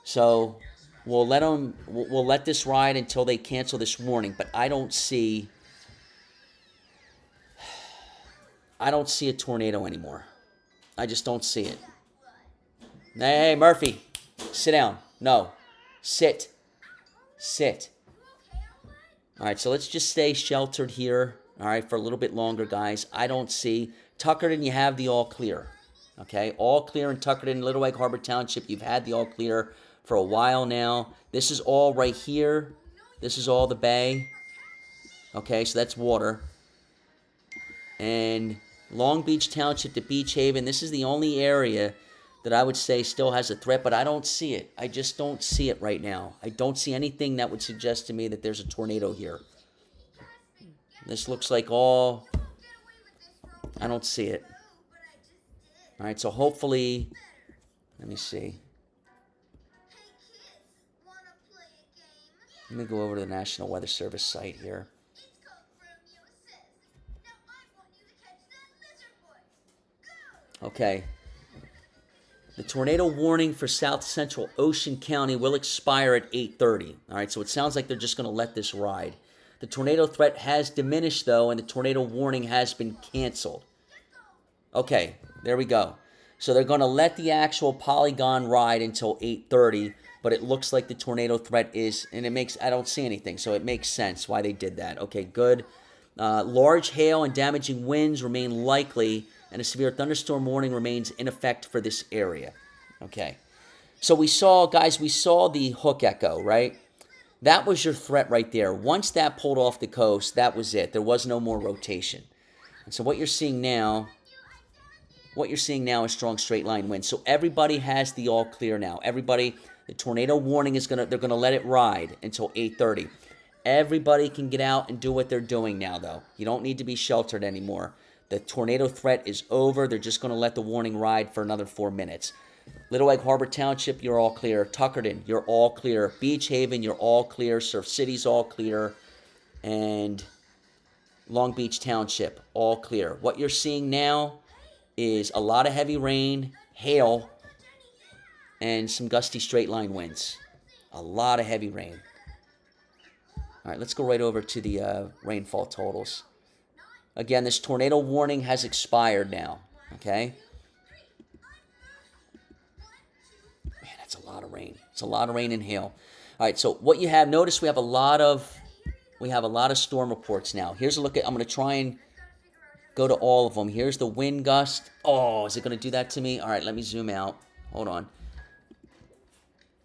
So we'll let this ride until they cancel this warning. But I don't see a tornado anymore. I just don't see it. Hey, Murphy. Sit down. No. Sit. All right, so let's just stay sheltered here, all right, for a little bit longer, guys. I don't see. Tuckerton, you have the all clear, okay? All clear in Tuckerton, Little Egg Harbor Township. You've had the all clear for a while now. This is all right here. This is all the bay. Okay, so that's water. And Long Beach Township to Beach Haven, this is the only area that I would say still has a threat, but I don't see it. I just don't see it right now. I don't see anything that would suggest to me that there's a tornado here. This looks like all... I don't see it. All right, so hopefully... Let me see. Let me go over to the National Weather Service site here. Okay. The tornado warning for South Central Ocean County will expire at 8:30. All right, so it sounds like they're just going to let this ride. The tornado threat has diminished, though, and the tornado warning has been canceled. Okay, there we go. So they're going to let the actual polygon ride until 8:30, but it looks like the tornado threat is, and it makes, I don't see anything, so it makes sense why they did that. Okay, good. Large hail and damaging winds remain likely, and a severe thunderstorm warning remains in effect for this area. Okay. So we saw, guys, we saw the hook echo, right? That was your threat right there. Once that pulled off the coast, that was it. There was no more rotation. And so what you're seeing now is strong straight line winds. So everybody has the all clear now. Everybody, the tornado warning is they're gonna let it ride until 8:30. Everybody can get out and do what they're doing now, though. You don't need to be sheltered anymore. The tornado threat is over. They're just going to let the warning ride for another 4 minutes. Little Egg Harbor Township, you're all clear. Tuckerton, you're all clear. Beach Haven, you're all clear. Surf City's all clear. And Long Beach Township, all clear. What you're seeing now is a lot of heavy rain, hail, and some gusty straight line winds. A lot of heavy rain. All right, let's go right over to the rainfall totals. Again, this tornado warning has expired now, okay? Man, that's a lot of rain. It's a lot of rain and hail. All right, so what you have, notice we have a lot of storm reports now. Here's a look at, I'm going to try and go to all of them. Here's the wind gust. Oh, is it going to do that to me? All right, let me zoom out. Hold on.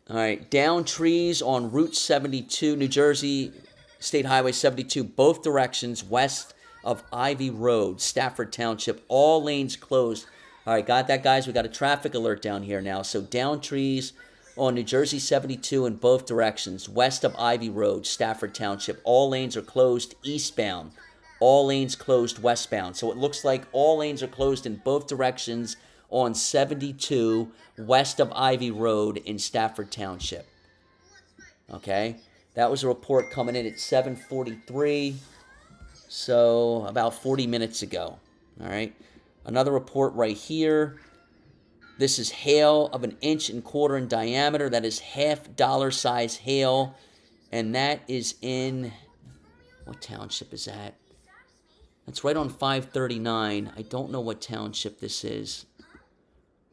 All right, down trees on Route 72, New Jersey State Highway 72, both directions west of Ivy Road, Stafford Township, all lanes closed. All right, got that, guys? We got a traffic alert down here now. So down trees on New Jersey 72 in both directions, west of Ivy Road, Stafford Township. All lanes are closed eastbound. All lanes closed westbound. So it looks like all lanes are closed in both directions on 72 west of Ivy Road in Stafford Township. Okay, that was a report coming in at 7:43. So about 40 minutes ago. All right. Another report right here. This is hail of 1.25 inches in diameter. That is $half size hail. And that is in, what township is that? That's right on 539. I don't know what township this is.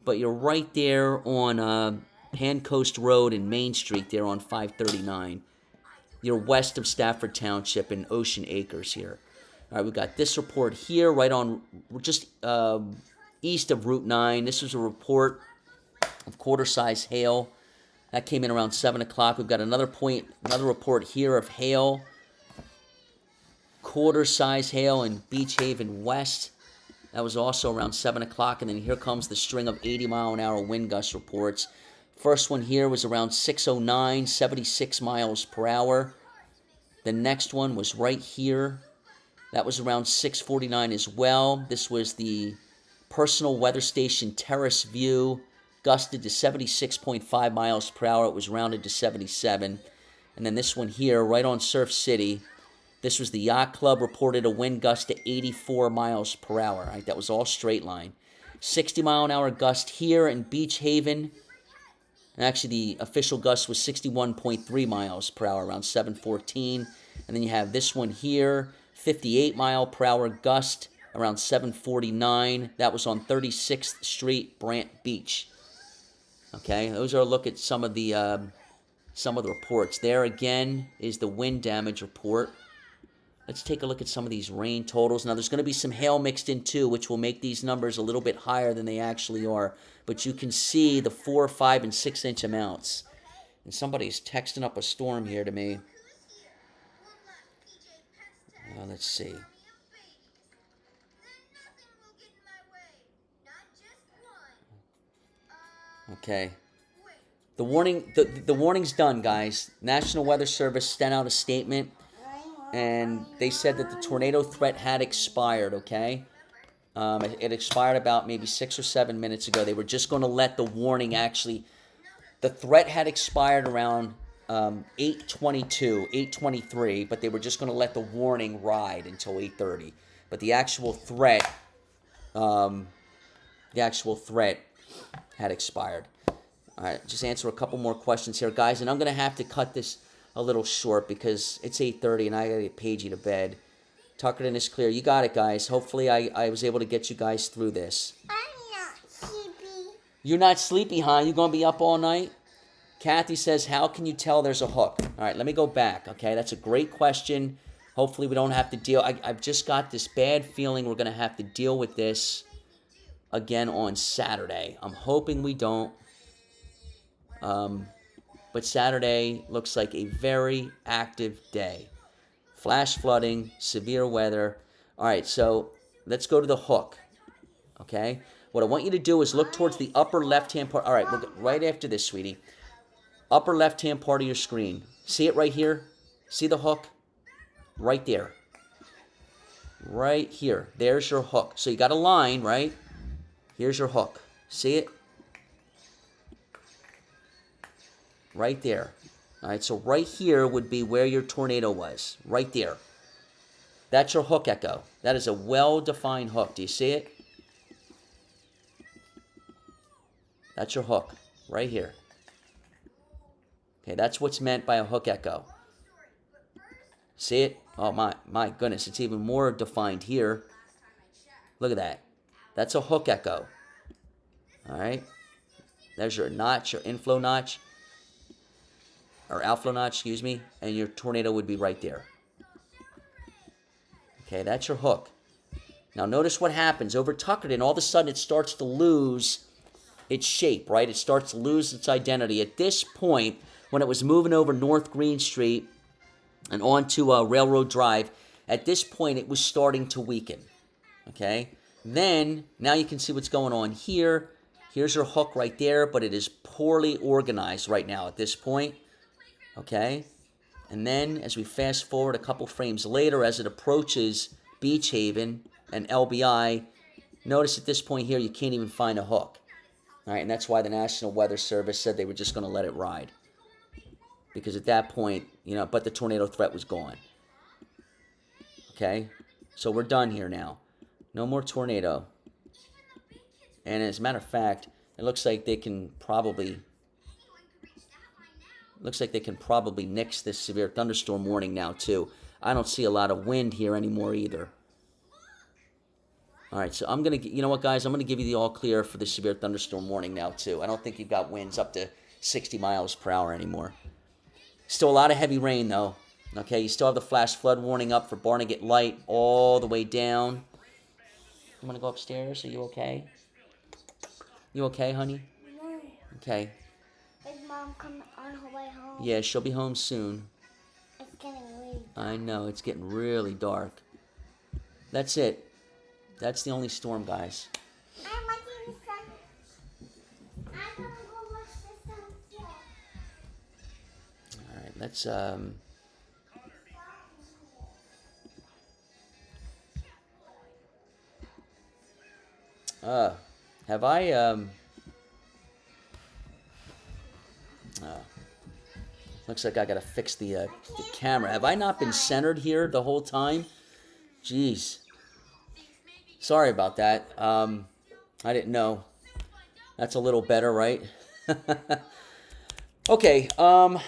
But you're right there on Pan Coast Road and Main Street there on 539. You're west of Stafford Township and Ocean Acres here. All right, we've got this report here right on just east of Route 9. This is a report of quarter-size hail. That came in around 7 o'clock. We've got another report here of hail. Quarter-size hail in Beach Haven West. That was also around 7 o'clock. And then here comes the string of 80-mile-an-hour wind gust reports. First one here was around 6:09, 76 miles per hour. The next one was right here. That was around 6:49 as well. This was the Personal Weather Station Terrace View, gusted to 76.5 miles per hour. It was rounded to 77. And then this one here, right on Surf City, this was the Yacht Club, reported a wind gust to 84 miles per hour. Right? That was all straight line. 60-mile-an-hour gust here in Beach Haven. And actually, the official gust was 61.3 miles per hour, around 7:14. And then you have this one here, 58-mile-per-hour gust, around 7:49. That was on 36th Street, Brant Beach. Okay, those are a look at some of the reports. There again is the wind damage report. Let's take a look at some of these rain totals. Now, there's going to be some hail mixed in too, which will make these numbers a little bit higher than they actually are. But you can see the 4, 5, and 6 inch amounts. And somebody's texting up a storm here to me. Let's see. Okay. The warning's done, guys. National Weather Service sent out a statement, and they said that the tornado threat had expired, okay? It expired about maybe 6 or 7 minutes ago. They were just going to let the warning actually... The threat had expired around 8:22, 8:23, but they were just going to let the warning ride until 8:30. But the actual threat had expired. All right, just answer a couple more questions here, guys, and I'm going to have to cut this a little short because it's 8:30 and I got to get Paigey to bed. Tuckerton is clear. You got it, guys. Hopefully I was able to get you guys through this. I'm not sleepy. You're not sleepy, huh? You going to be up all night? Kathy says, how can you tell there's a hook? All right, let me go back, okay? That's a great question. Hopefully we don't have to deal... I've just got this bad feeling we're going to have to deal with this again on Saturday. I'm hoping we don't. But Saturday looks like a very active day. Flash flooding, severe weather. All right, so let's go to the hook, okay? What I want you to do is look towards the upper left-hand part. All right, we'll get right after this, sweetie. Upper left-hand part of your screen. See it right here? See the hook? Right there. Right here. There's your hook. So you got a line, right? Here's your hook. See it? Right there. All right, so right here would be where your tornado was. Right there. That's your hook echo. That is a well-defined hook. Do you see it? That's your hook. Right here. Okay, that's what's meant by a hook echo. See it? Oh, my goodness. It's even more defined here. Look at that. That's a hook echo. All right? There's your notch, your inflow notch. Or outflow notch, excuse me. And your tornado would be right there. Okay, that's your hook. Now, notice what happens. Over Tuckerton, all of a sudden, it starts to lose its shape, right? It starts to lose its identity. At this point, when it was moving over North Green Street and onto Railroad Drive, at this point, it was starting to weaken, okay? Then, now you can see what's going on here. Here's your hook right there, but it is poorly organized right now at this point, okay? And then, as we fast forward a couple frames later, as it approaches Beach Haven and LBI, notice at this point here, you can't even find a hook. All right, and that's why the National Weather Service said they were just going to let it ride. Because at that point, but the tornado threat was gone. Okay? So we're done here now. No more tornado. And as a matter of fact, it looks like they can probably... nix this severe thunderstorm warning now, too. I don't see a lot of wind here anymore either. All right, so I'm going to... You know what, guys? I'm going to give you the all clear for the severe thunderstorm warning now, too. I don't think you've got winds up to 60 miles per hour anymore. Still a lot of heavy rain, though. Okay, you still have the flash flood warning up for Barnegat Light all the way down. You want to go upstairs? Are you okay? You okay, honey? No. Okay. Is Mom coming on her way home? Yeah, she'll be home soon. It's getting really I know, it's getting really dark. That's it. That's the only storm, guys. I'm watching the sun. I'm gonna go watch the sunset. All right, let's have I looks like I gotta fix the camera. Have I not been centered here the whole time? Jeez. Sorry about that. I didn't know. That's a little better, right? Okay. Well,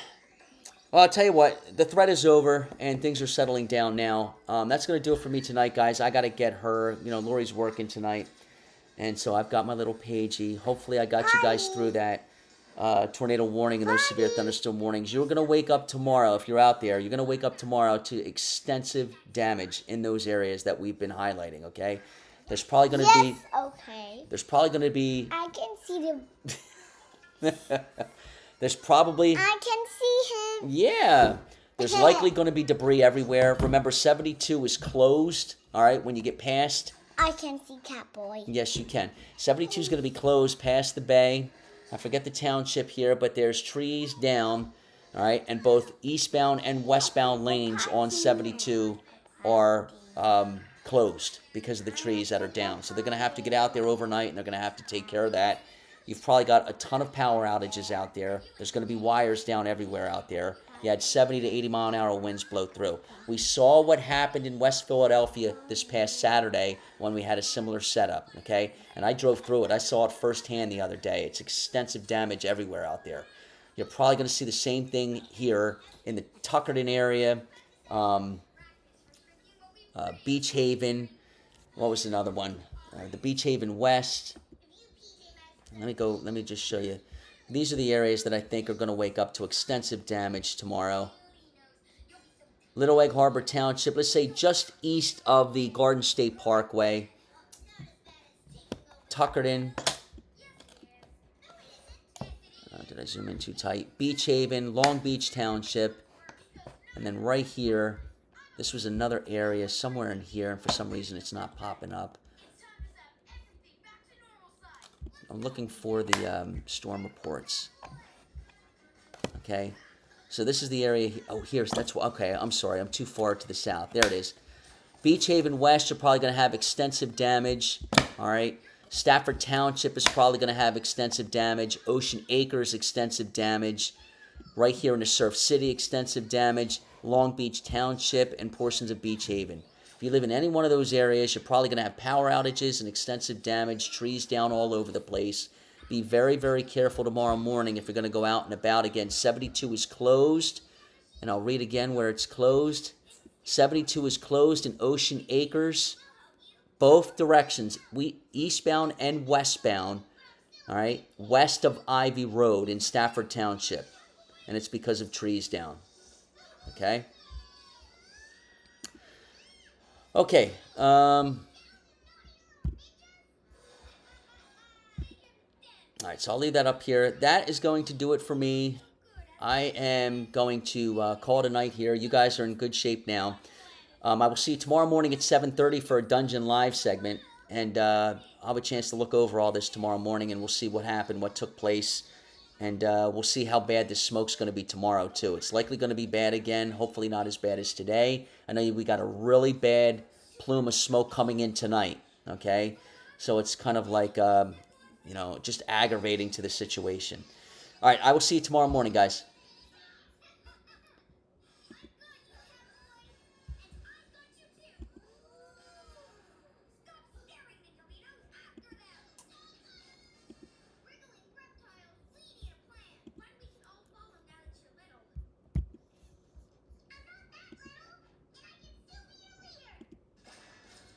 I'll tell you what. The threat is over, and things are settling down now. That's going to do it for me tonight, guys. I got to get her. Lori's working tonight. And so I've got my little pagey. Hopefully I got you guys through that tornado warning and those severe thunderstorm warnings. You're going to wake up tomorrow, if you're out there, you're going to wake up tomorrow to extensive damage in those areas that we've been highlighting, okay? There's probably going to be... okay. There's probably going to be... I can see the... There's probably, I can see him. yeah, there's likely going to be debris everywhere. Remember, 72 is closed, all right, when you get past. I can see Catboy. Yes, you can. 72 is going to be closed past the bay. I forget the township here, but there's trees down, all right, and both eastbound and westbound lanes on 72 are closed because of the trees that are down. So they're going to have to get out there overnight, and they're going to have to take care of that. You've probably got a ton of power outages out there. There's going to be wires down everywhere out there. You had 70 to 80 mile an hour winds blow through. We saw what happened in West Philadelphia this past Saturday when we had a similar setup, okay? And I drove through it. I saw it firsthand the other day. It's extensive damage everywhere out there. You're probably going to see the same thing here in the Tuckerton area, Beach Haven. What was another one? The Beach Haven West. Let me just show you. These are the areas that I think are going to wake up to extensive damage tomorrow. Little Egg Harbor Township, let's say just east of the Garden State Parkway. Tuckerton. Did I zoom in too tight? Beach Haven, Long Beach Township. And then right here, this was another area somewhere in here, and for some reason it's not popping up. I'm looking for the storm reports. Okay, so this is the area. Oh, okay. I'm sorry, I'm too far to the south. There it is. Beach Haven West, you're probably going to have extensive damage. All right. Stafford Township is probably going to have extensive damage. Ocean Acres, extensive damage. Right here in the Surf City, extensive damage. Long Beach Township and portions of Beach Haven. If you live in any one of those areas, you're probably going to have power outages and extensive damage, trees down all over the place. Be very, very careful tomorrow morning if you're going to go out and about again. 72 is closed, and I'll read again where it's closed. 72 is closed in Ocean Acres, both directions, eastbound and westbound, all right, west of Ivy Road in Stafford Township, and it's because of trees down, okay? Okay, all right, so I'll leave that up here. That is going to do it for me. I am going to call it a night here. You guys are in good shape now. I will see you tomorrow morning at 7:30 for a Dungeon Live segment, and I'll have a chance to look over all this tomorrow morning, and we'll see what happened, what took place, and we'll see how bad this smoke's going to be tomorrow, too. It's likely going to be bad again, hopefully not as bad as today. I know we got a really bad plume of smoke coming in tonight, okay? So it's kind of like, just aggravating to the situation. All right, I will see you tomorrow morning, guys.